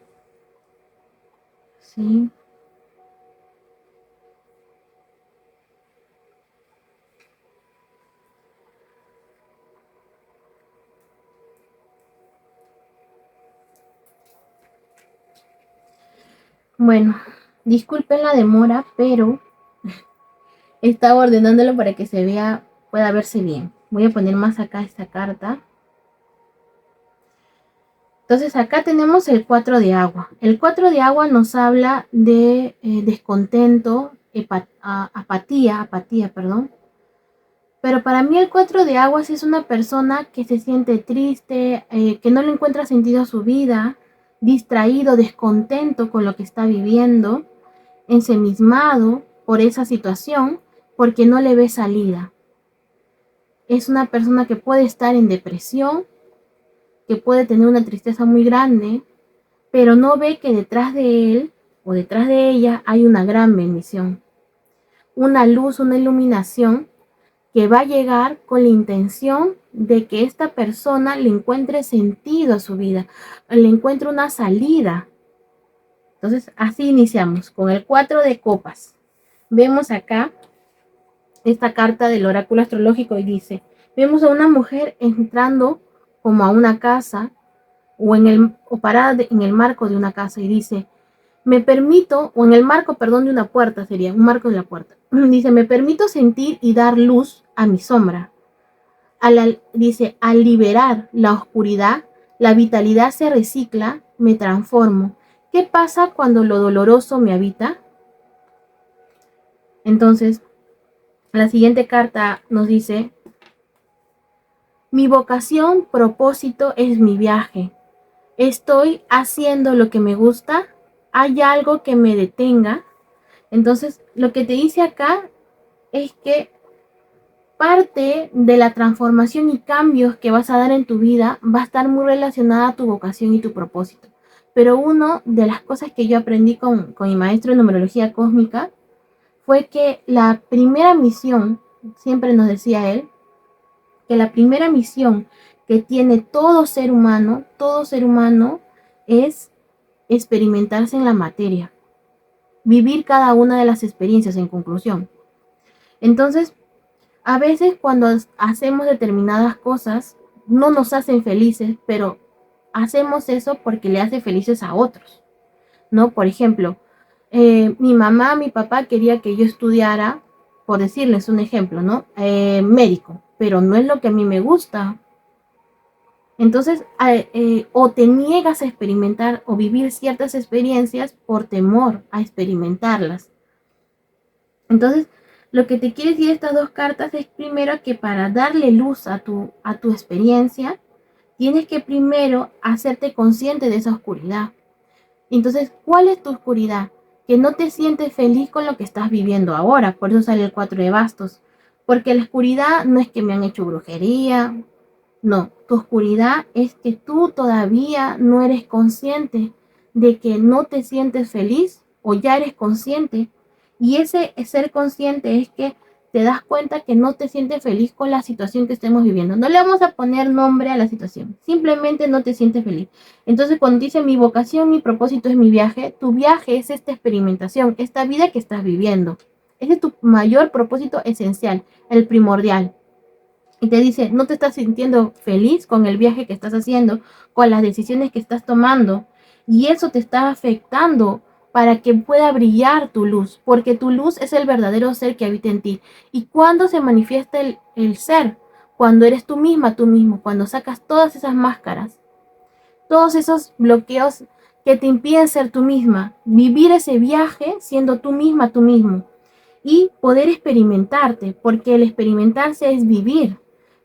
Sí. Bueno, disculpen la demora, pero estaba ordenándolo para que se vea, pueda verse bien. Voy a poner más acá esta carta. Entonces acá tenemos el 4 de agua. El 4 de agua nos habla de descontento, apatía, perdón. Pero para mí el 4 de aguas es una persona que se siente triste, que no le encuentra sentido a su vida, distraído, descontento con lo que está viviendo, ensimismado por esa situación, porque no le ve salida. Es una persona que puede estar en depresión, que puede tener una tristeza muy grande, pero no ve que detrás de él o detrás de ella hay una gran bendición, una luz, una iluminación que va a llegar con la intención de que esta persona le encuentre sentido a su vida, le encuentre una salida. Entonces, así iniciamos con el 4 de copas. Vemos acá esta carta del oráculo astrológico y dice, Vemos a una mujer entrando como a una casa o parada en el marco de una casa y dice, me permito, o en el marco, perdón, de una puerta sería, un marco de la puerta. Dice, me permito sentir y dar luz a mi sombra. Dice, al liberar la oscuridad, la vitalidad se recicla, me transformo. ¿Qué pasa cuando lo doloroso me habita? Entonces, la siguiente carta nos dice, mi vocación, propósito es mi viaje. Estoy haciendo lo que me gusta. ¿Hay algo que me detenga? Entonces, lo que te dice acá es que parte de la transformación y cambios que vas a dar en tu vida va a estar muy relacionada a tu vocación y tu propósito. Pero una de las cosas que yo aprendí con mi maestro de numerología cósmica fue que la primera misión, siempre nos decía él, que la primera misión que tiene todo ser humano es experimentarse en la materia, vivir cada una de las experiencias en conclusión. Entonces, a veces cuando hacemos determinadas cosas, no nos hacen felices, pero hacemos eso porque le hace felices a otros, ¿no? Por ejemplo, mi mamá, mi papá quería que yo estudiara, por decirles un ejemplo, ¿no? Médico, pero no es lo que a mí me gusta. Entonces, o te niegas a experimentar o vivir ciertas experiencias por temor a experimentarlas. Entonces, lo que te quiere decir estas dos cartas es primero que para darle luz a tu experiencia, tienes que primero hacerte consciente de esa oscuridad. Entonces, ¿cuál es tu oscuridad? Que no te sientes feliz con lo que estás viviendo ahora. Por eso sale el 4 de bastos. Porque la oscuridad no es que me han hecho brujería. No, tu oscuridad es que tú todavía no eres consciente de que no te sientes feliz o ya eres consciente. Y ese ser consciente es que te das cuenta que no te sientes feliz con la situación que estemos viviendo. No le vamos a poner nombre a la situación, simplemente no te sientes feliz. Entonces cuando dice mi vocación, mi propósito es mi viaje, tu viaje es esta experimentación, esta vida que estás viviendo. Ese es tu mayor propósito esencial, el primordial. Y te dice, no te estás sintiendo feliz con el viaje que estás haciendo, con las decisiones que estás tomando, y eso te está afectando para que pueda brillar tu luz, porque tu luz es el verdadero ser que habita en ti. ¿Y cuándo se manifiesta el ser? Cuando eres tú misma, tú mismo, cuando sacas todas esas máscaras, todos esos bloqueos que te impiden ser tú misma, vivir ese viaje siendo tú misma, tú mismo, y poder experimentarte, porque el experimentarse es vivir.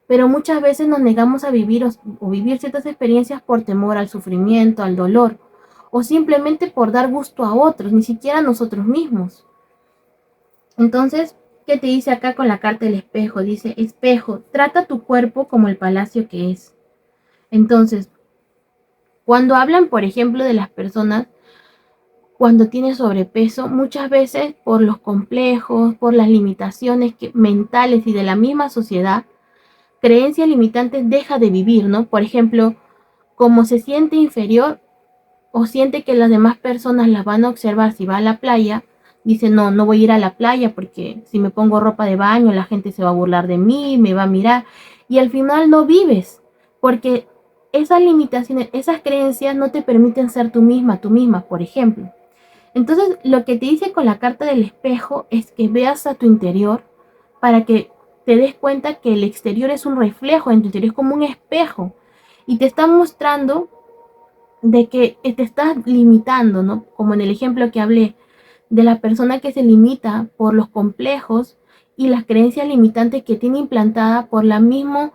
Pero muchas veces nos negamos a vivir o vivir ciertas experiencias por temor al sufrimiento, al dolor, o simplemente por dar gusto a otros, ni siquiera a nosotros mismos. Entonces, ¿qué te dice acá con la carta del espejo? Dice, espejo, trata tu cuerpo como el palacio que es. Entonces, cuando hablan, por ejemplo, de las personas cuando tienen sobrepeso, muchas veces por los complejos, por las limitaciones mentales y de la misma sociedad, creencias limitantes deja de vivir, ¿no? Por ejemplo, como se siente inferior o siente que las demás personas las van a observar si va a la playa, dice, no, no voy a ir a la playa porque si me pongo ropa de baño la gente se va a burlar de mí, me va a mirar y al final no vives porque esas limitaciones, esas creencias no te permiten ser tú misma, por ejemplo. Entonces, lo que te dice con la carta del espejo es que veas a tu interior para que te des cuenta que el exterior es un reflejo en tu interior, es como un espejo y te está mostrando de que te estás limitando, ¿no? Como en el ejemplo que hablé de la persona que se limita por los complejos y las creencias limitantes que tiene implantada por la misma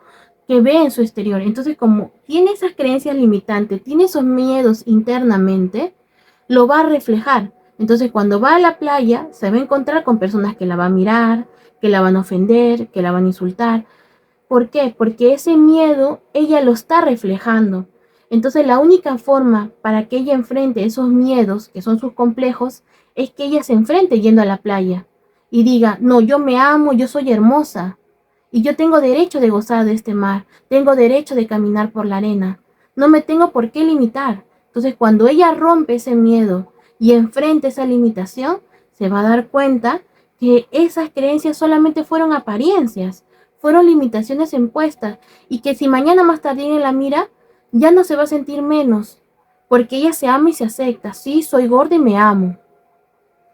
que ve en su exterior. Entonces, como tiene esas creencias limitantes, tiene esos miedos internamente, lo va a reflejar. Entonces, cuando va a la playa, se va a encontrar con personas que la van a mirar, que la van a ofender, que la van a insultar. ¿Por qué? Porque ese miedo ella lo está reflejando. Entonces, la única forma para que ella enfrente esos miedos, que son sus complejos, es que ella se enfrente yendo a la playa y diga, no, yo me amo, yo soy hermosa y yo tengo derecho de gozar de este mar, tengo derecho de caminar por la arena, no me tengo por qué limitar. Entonces, cuando ella rompe ese miedo y enfrente esa limitación, se va a dar cuenta que esas creencias solamente fueron apariencias, fueron limitaciones impuestas y que si mañana más tarde la mira, ya no se va a sentir menos, porque ella se ama y se acepta. Sí, soy gorda y me amo.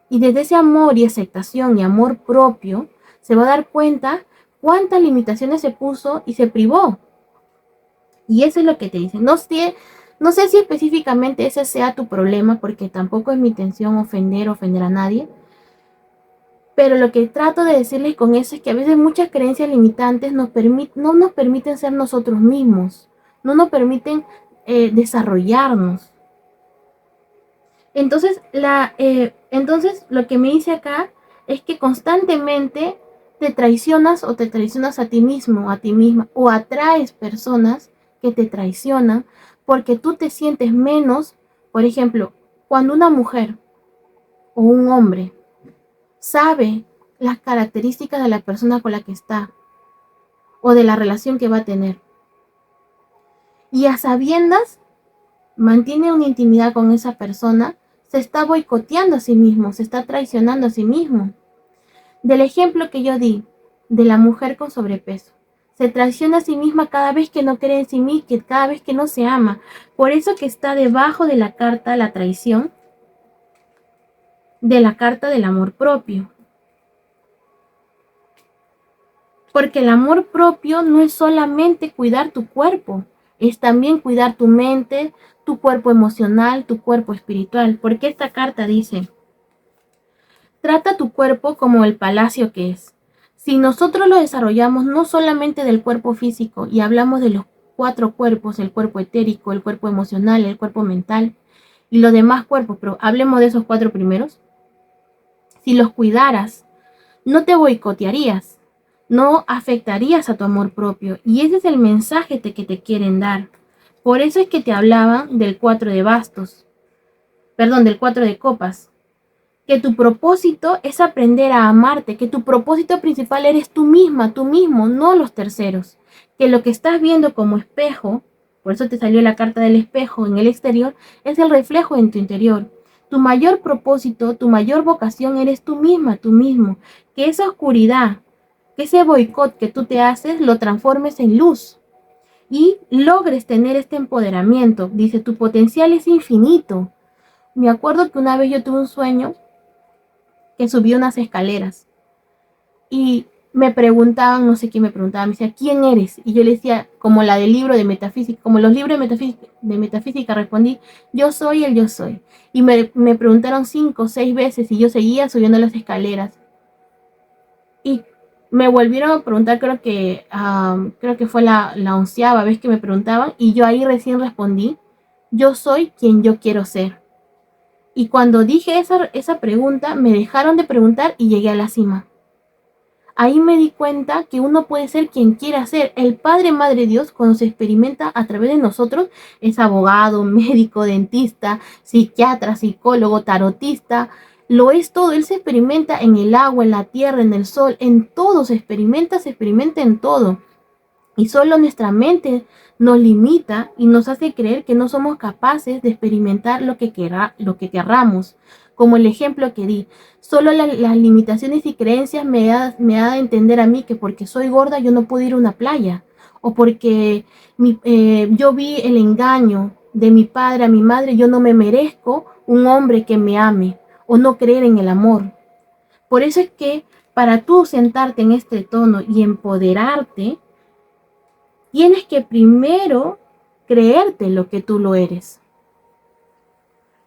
Y desde ese amor y aceptación y amor propio, se va a dar cuenta cuántas limitaciones se puso y se privó. Y eso es lo que te dicen. No sé si específicamente ese sea tu problema, porque tampoco es mi intención ofender a nadie. Pero lo que trato de decirles con eso es que a veces muchas creencias limitantes no nos permiten ser nosotros mismos, no nos permiten desarrollarnos. Entonces, lo que me dice acá es que constantemente te traicionas o te traicionas a ti mismo, a ti misma, o atraes personas que te traicionan porque tú te sientes menos. Por ejemplo, cuando una mujer o un hombre sabe las características de la persona con la que está o de la relación que va a tener, y a sabiendas mantiene una intimidad con esa persona, se está boicoteando a sí mismo, se está traicionando a sí mismo. Del ejemplo que yo di de la mujer con sobrepeso, se traiciona a sí misma cada vez que no cree en sí misma, cada vez que no se ama. Por eso que está debajo de la carta la traición, de la carta del amor propio. Porque el amor propio no es solamente cuidar tu cuerpo, es también cuidar tu mente, tu cuerpo emocional, tu cuerpo espiritual. Porque esta carta dice: trata tu cuerpo como el palacio que es. Si nosotros lo desarrollamos no solamente del cuerpo físico y hablamos de los 4 cuerpos, el cuerpo etérico, el cuerpo emocional, el cuerpo mental y los demás cuerpos, pero hablemos de esos 4 primeros. Si los cuidaras, no te boicotearías, no afectarías a tu amor propio. Y ese es el mensaje que te quieren dar. Por eso es que te hablaban del 4 de bastos, del 4 de copas. Que tu propósito es aprender a amarte, que tu propósito principal eres tú misma, tú mismo, no los terceros. Que lo que estás viendo como espejo, por eso te salió la carta del espejo en el exterior, es el reflejo en tu interior. Tu mayor propósito, tu mayor vocación eres tú misma, tú mismo. Que esa oscuridad, que ese boicot que tú te haces, lo transformes en luz y logres tener este empoderamiento. Dice, tu potencial es infinito. Me acuerdo que una vez yo tuve un sueño que subí unas escaleras y me preguntaban, no sé quién me preguntaba, me decía, ¿quién eres? Y yo le decía, como la del libro de metafísica, como los libros de metafísica, respondí, yo soy el yo soy. Y me preguntaron 5 o 6 veces y yo seguía subiendo las escaleras. Y me volvieron a preguntar, creo que fue la 11ª vez que me preguntaban, y yo ahí recién respondí, yo soy quien yo quiero ser. Y cuando dije esa pregunta, me dejaron de preguntar y llegué a la cima. Ahí me di cuenta que uno puede ser quien quiera ser. El Padre, Madre Dios, cuando se experimenta a través de nosotros, es abogado, médico, dentista, psiquiatra, psicólogo, tarotista. Lo es todo. Él se experimenta en el agua, en la tierra, en el sol, en todo. Se experimenta en todo. Y solo nuestra mente nos limita y nos hace creer que no somos capaces de experimentar lo que querramos. Como el ejemplo que di, solo las limitaciones y creencias me da a entender a mí que porque soy gorda yo no puedo ir a una playa. O porque yo vi el engaño de mi padre a mi madre, yo no me merezco un hombre que me ame. O no creer en el amor. Por eso es que para tú sentarte en este tono y empoderarte, tienes que primero creerte lo que tú lo eres.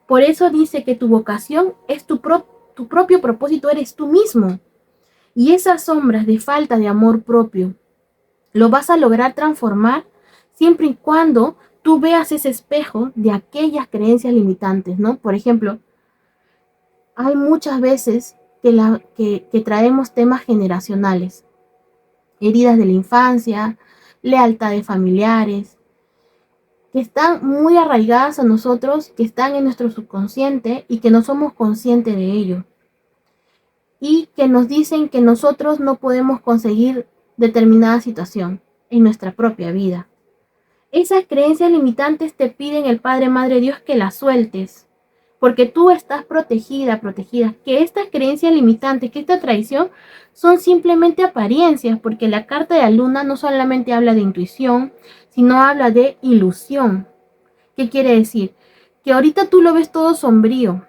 Por eso dice que tu vocación es tu propio propósito, eres tú mismo. Y esas sombras de falta de amor propio lo vas a lograr transformar siempre y cuando tú veas ese espejo de aquellas creencias limitantes, ¿no? Por ejemplo, hay muchas veces que traemos temas generacionales, heridas de la infancia, lealtades familiares, que están muy arraigadas a nosotros, que están en nuestro subconsciente y que no somos conscientes de ello. Y que nos dicen que nosotros no podemos conseguir determinada situación en nuestra propia vida. Esas creencias limitantes te piden el Padre, Madre Dios que las sueltes, porque tú estás protegida, que estas creencias limitantes, que esta traición son simplemente apariencias, porque la carta de la luna no solamente habla de intuición, sino habla de ilusión. ¿Qué quiere decir? Que ahorita tú lo ves todo sombrío,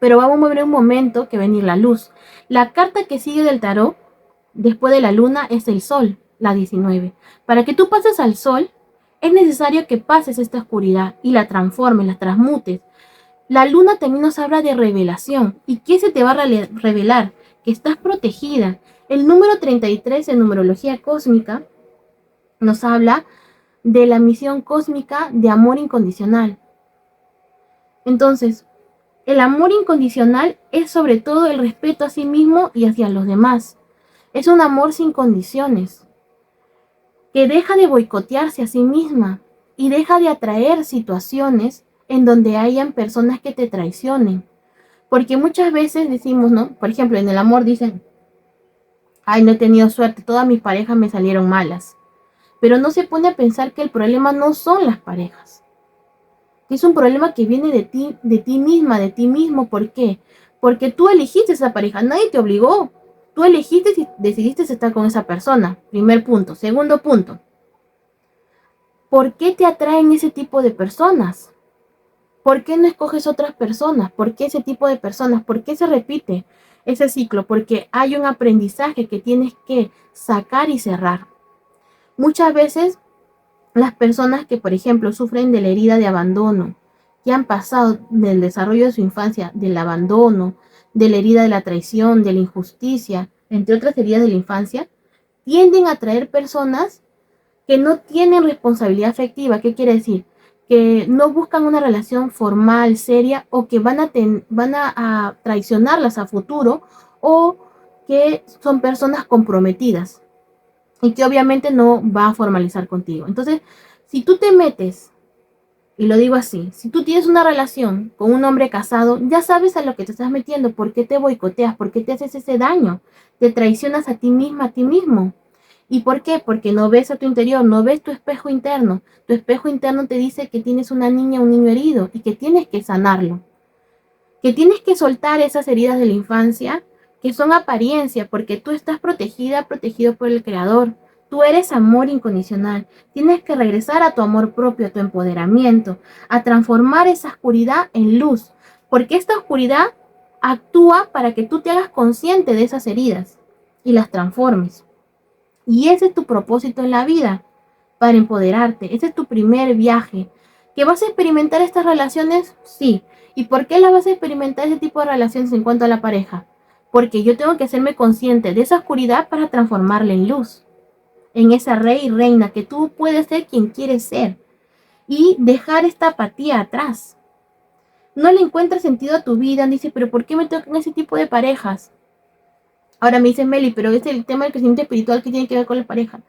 pero vamos a ver un momento que va a venir la luz. La carta que sigue del tarot, después de la luna, es el sol, la 19. Para que tú pases al sol, es necesario que pases esta oscuridad y la transformes, la transmutes. La luna también nos habla de revelación. ¿Y qué se te va a revelar? Que estás protegida. El número 33 en numerología cósmica nos habla de la misión cósmica de amor incondicional. Entonces, el amor incondicional es sobre todo el respeto a sí mismo y hacia los demás. Es un amor sin condiciones, que deja de boicotearse a sí misma y deja de atraer situaciones en donde hayan personas que te traicionen. Porque muchas veces decimos, ¿no? Por ejemplo, en el amor dicen, ay, no he tenido suerte, todas mis parejas me salieron malas. Pero no se pone a pensar que el problema no son las parejas. Es un problema que viene de ti misma, de ti mismo. ¿Por qué? Porque tú elegiste esa pareja, nadie te obligó. Tú elegiste y decidiste estar con esa persona. Primer punto. Segundo punto. ¿Por qué te atraen ese tipo de personas? ¿Por qué no escoges otras personas? ¿Por qué ese tipo de personas? ¿Por qué se repite ese ciclo? Porque hay un aprendizaje que tienes que sacar y cerrar. Muchas veces las personas que, por ejemplo, sufren de la herida de abandono, que han pasado del desarrollo de su infancia, del abandono, de la herida de la traición, de la injusticia, entre otras heridas de la infancia, tienden a atraer personas que no tienen responsabilidad afectiva. ¿Qué quiere decir? Que no buscan una relación formal, seria, o que van a traicionarlas a futuro, o que son personas comprometidas y que obviamente no va a formalizar contigo. Entonces, si tú te metes, y lo digo así, si tú tienes una relación con un hombre casado, ya sabes a lo que te estás metiendo, por qué te boicoteas, por qué te haces ese daño, te traicionas a ti misma, a ti mismo. ¿Y por qué? Porque no ves a tu interior, no ves tu espejo interno. Tu espejo interno te dice que tienes una niña, un niño herido y que tienes que sanarlo. Que tienes que soltar esas heridas de la infancia que son apariencia, porque tú estás protegida, protegido por el Creador. Tú eres amor incondicional. Tienes que regresar a tu amor propio, a tu empoderamiento, a transformar esa oscuridad en luz, porque esta oscuridad actúa para que tú te hagas consciente de esas heridas y las transformes. Y ese es tu propósito en la vida, para empoderarte. Ese es tu primer viaje. ¿Que vas a experimentar estas relaciones? Sí. ¿Y por qué las vas a experimentar ese tipo de relaciones en cuanto a la pareja? Porque yo tengo que hacerme consciente de esa oscuridad para transformarla en luz. En esa rey y reina que tú puedes ser quien quieres ser. Y dejar esta apatía atrás. No le encuentras sentido a tu vida. Dices, pero ¿por qué me tocan ese tipo de parejas? Ahora me dice Meli, pero es el tema del crecimiento espiritual que tiene que ver con la pareja.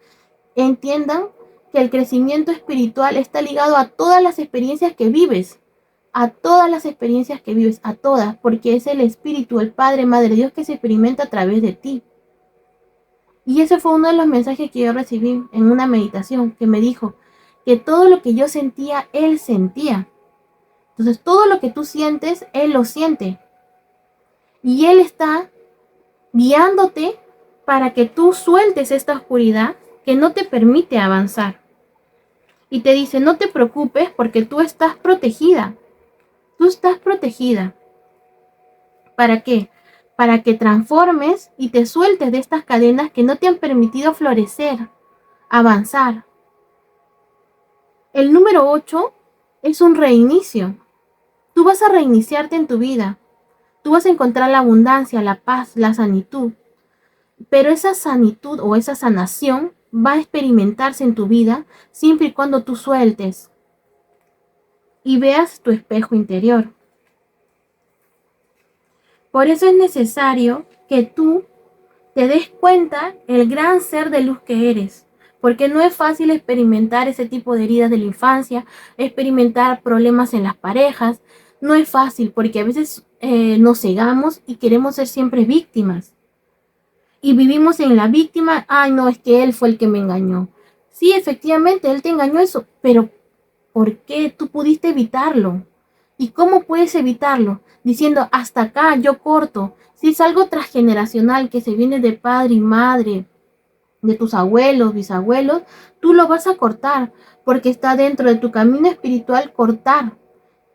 Entiendan que el crecimiento espiritual está ligado a todas las experiencias que vives, a todas las experiencias que vives, a todas, porque es el Espíritu, el Padre, Madre Dios que se experimenta a través de ti. Y ese fue uno de los mensajes que yo recibí en una meditación, que me dijo que todo lo que yo sentía, Él sentía. Entonces todo lo que tú sientes, Él lo siente. Y Él está guiándote para que tú sueltes esta oscuridad que no te permite avanzar. Y te dice, no te preocupes porque tú estás protegida. Tú estás protegida. ¿Para qué? Para que transformes y te sueltes de estas cadenas que no te han permitido florecer, avanzar. El número 8 es un reinicio. Tú vas a reiniciarte en tu vida. Tú vas a encontrar la abundancia, la paz, la sanitud. Pero esa sanitud o esa sanación va a experimentarse en tu vida siempre y cuando tú sueltes y veas tu espejo interior. Por eso es necesario que tú te des cuenta el gran ser de luz que eres, porque no es fácil experimentar ese tipo de heridas de la infancia, experimentar problemas en las parejas, no es fácil porque a veces nos cegamos y queremos ser siempre víctimas. Y vivimos en la víctima, ay no, es que él fue el que me engañó. Sí, efectivamente, él te engañó eso, pero ¿por qué tú pudiste evitarlo? ¿Y cómo puedes evitarlo? Diciendo, hasta acá, yo corto. Si es algo transgeneracional que se viene de padre y madre, de tus abuelos, bisabuelos, tú lo vas a cortar, porque está dentro de tu camino espiritual cortar.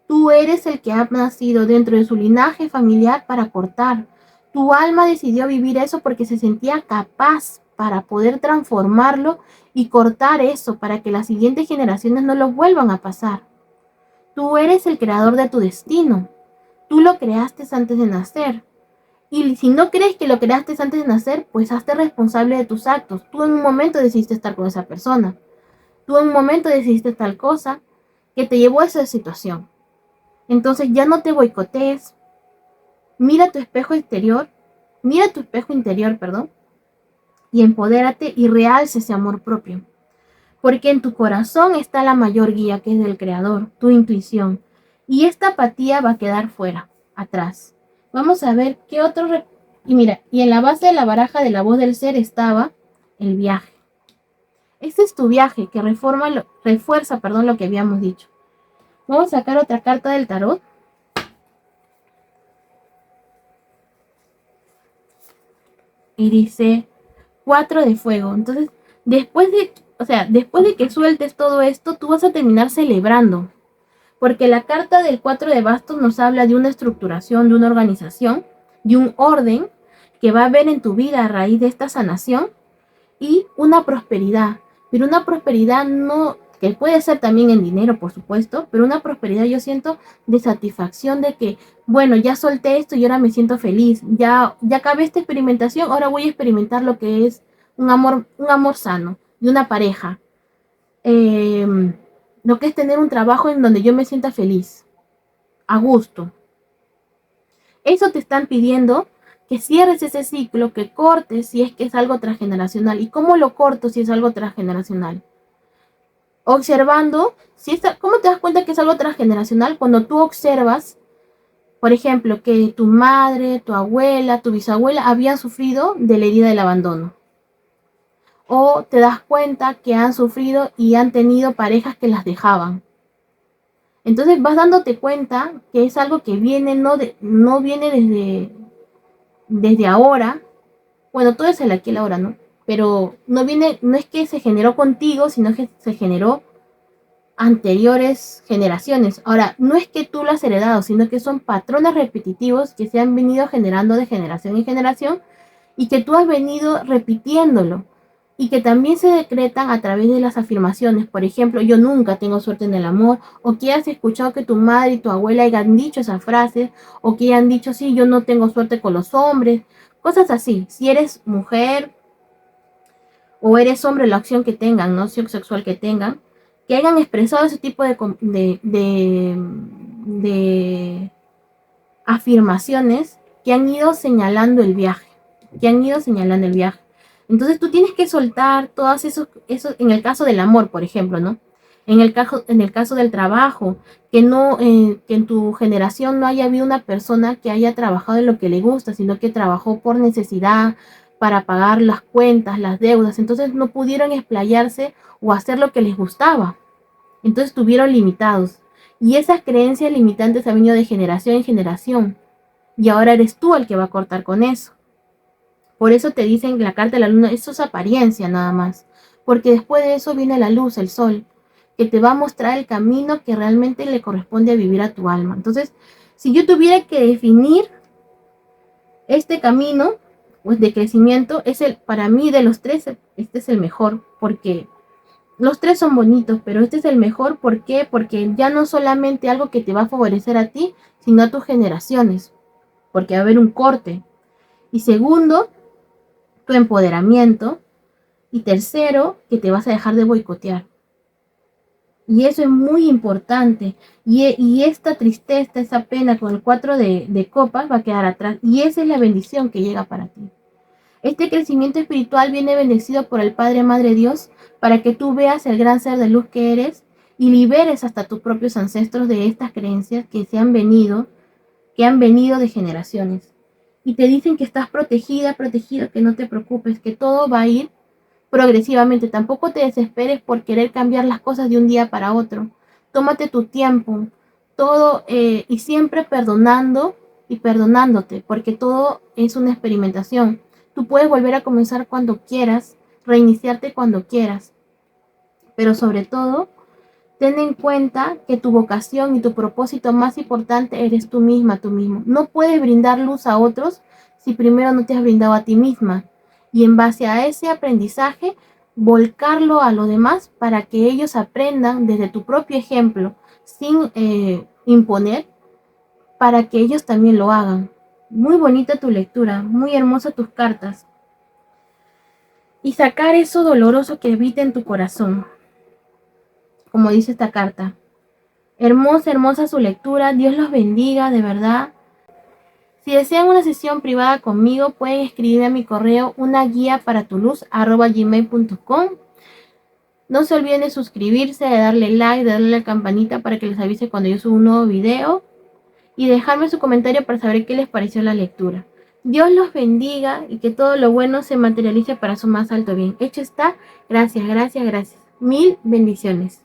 Tú eres el que ha nacido dentro de su linaje familiar para cortar. Tu alma decidió vivir eso porque se sentía capaz para poder transformarlo y cortar eso para que las siguientes generaciones no lo vuelvan a pasar. Tú eres el creador de tu destino. Tú lo creaste antes de nacer. Y si no crees que lo creaste antes de nacer, pues hazte responsable de tus actos. Tú en un momento decidiste estar con esa persona. Tú en un momento decidiste tal cosa que te llevó a esa situación. Entonces ya no te boicotees. Mira tu espejo exterior. Mira tu espejo interior, perdón. Y empodérate y realce ese amor propio. Porque en tu corazón está la mayor guía, que es del Creador, tu intuición. Y esta apatía va a quedar fuera, atrás. Vamos a ver qué otro... Y mira, y en la base de la baraja de la voz del ser estaba el viaje. Este es tu viaje que refuerza lo que habíamos dicho. Vamos a sacar otra carta del tarot. Y dice 4 de fuego. Entonces, después de que sueltes todo esto, tú vas a terminar celebrando. Porque la carta del 4 de bastos nos habla de una estructuración, de una organización, de un orden que va a haber en tu vida a raíz de esta sanación y una prosperidad. Pero una prosperidad no, que puede ser también en dinero, por supuesto, pero una prosperidad yo siento de satisfacción de que, bueno, ya solté esto y ahora me siento feliz. Ya acabé esta experimentación, ahora voy a experimentar lo que es un amor sano, de una pareja. Lo que es tener un trabajo en donde yo me sienta feliz, a gusto. Eso te están pidiendo que cierres ese ciclo, que cortes si es que es algo transgeneracional. ¿Y cómo lo corto si es algo transgeneracional? Observando, ¿cómo te das cuenta que es algo transgeneracional? Cuando tú observas, por ejemplo, que tu madre, tu abuela, tu bisabuela habían sufrido de la herida del abandono. O te das cuenta que han sufrido y han tenido parejas que las dejaban. Entonces vas dándote cuenta que es algo que viene, no viene desde ahora. Bueno, todo es el aquí y el ahora, ¿no? Pero no es que se generó contigo, sino que se generó anteriores generaciones. Ahora, no es que tú lo has heredado, sino que son patrones repetitivos que se han venido generando de generación en generación y que tú has venido repitiéndolo y que también se decretan a través de las afirmaciones. Por ejemplo, yo nunca tengo suerte en el amor, o que has escuchado que tu madre y tu abuela hayan dicho esas frases, o que hayan dicho, sí, yo no tengo suerte con los hombres, cosas así. Si eres mujer o eres hombre, la opción que tengan, ¿no? Opción sexual que tengan, que hayan expresado ese tipo de afirmaciones que han ido señalando el viaje, Entonces tú tienes que soltar todos esos, en el caso del amor, por ejemplo, ¿no? En el caso del trabajo, que que en tu generación no haya habido una persona que haya trabajado en lo que le gusta, sino que trabajó por necesidad, para pagar las cuentas, las deudas. Entonces no pudieron explayarse o hacer lo que les gustaba. Entonces estuvieron limitados. Y esas creencias limitantes han venido de generación en generación. Y ahora eres tú el que va a cortar con eso. Por eso te dicen que la carta de la luna, eso es apariencia nada más. Porque después de eso viene la luz, el sol, que te va a mostrar el camino que realmente le corresponde a vivir a tu alma. Entonces, si yo tuviera que definir este camino pues, de crecimiento, para mí de los tres, este es el mejor. Porque los tres son bonitos, pero este es el mejor. ¿Por qué? Porque ya no solamente algo que te va a favorecer a ti, sino a tus generaciones. Porque va a haber un corte. Y segundo, tu empoderamiento. Y tercero, que te vas a dejar de boicotear. Y eso es muy importante. Y esta tristeza, esa pena con el 4 de copas va a quedar atrás. Y esa es la bendición que llega para ti. Este crecimiento espiritual viene bendecido por el Padre Madre Dios para que tú veas el gran ser de luz que eres y liberes hasta tus propios ancestros de estas creencias que han venido de generaciones. Y te dicen que estás protegida, protegido, que no te preocupes, que todo va a ir progresivamente. Tampoco te desesperes por querer cambiar las cosas de un día para otro. Tómate tu tiempo. todo y siempre perdonando y perdonándote, porque todo es una experimentación. Tú puedes volver a comenzar cuando quieras, reiniciarte cuando quieras, pero sobre todo, ten en cuenta que tu vocación y tu propósito más importante eres tú misma, tú mismo. No puedes brindar luz a otros si primero no te has brindado a ti misma. Y en base a ese aprendizaje, volcarlo a los demás para que ellos aprendan desde tu propio ejemplo, sin imponer, para que ellos también lo hagan. Muy bonita tu lectura, muy hermosa tus cartas. Y sacar eso doloroso que habita en tu corazón, como dice esta carta. Hermosa, hermosa su lectura. Dios los bendiga, de verdad. Si desean una sesión privada conmigo, pueden escribirme a mi correo unaguiaparatuluz@gmail.com. No se olviden de suscribirse, de darle like, de darle a la campanita para que les avise cuando yo subo un nuevo video y dejarme su comentario para saber qué les pareció la lectura. Dios los bendiga y que todo lo bueno se materialice para su más alto bien. Hecho está. Gracias, gracias, gracias. Mil bendiciones.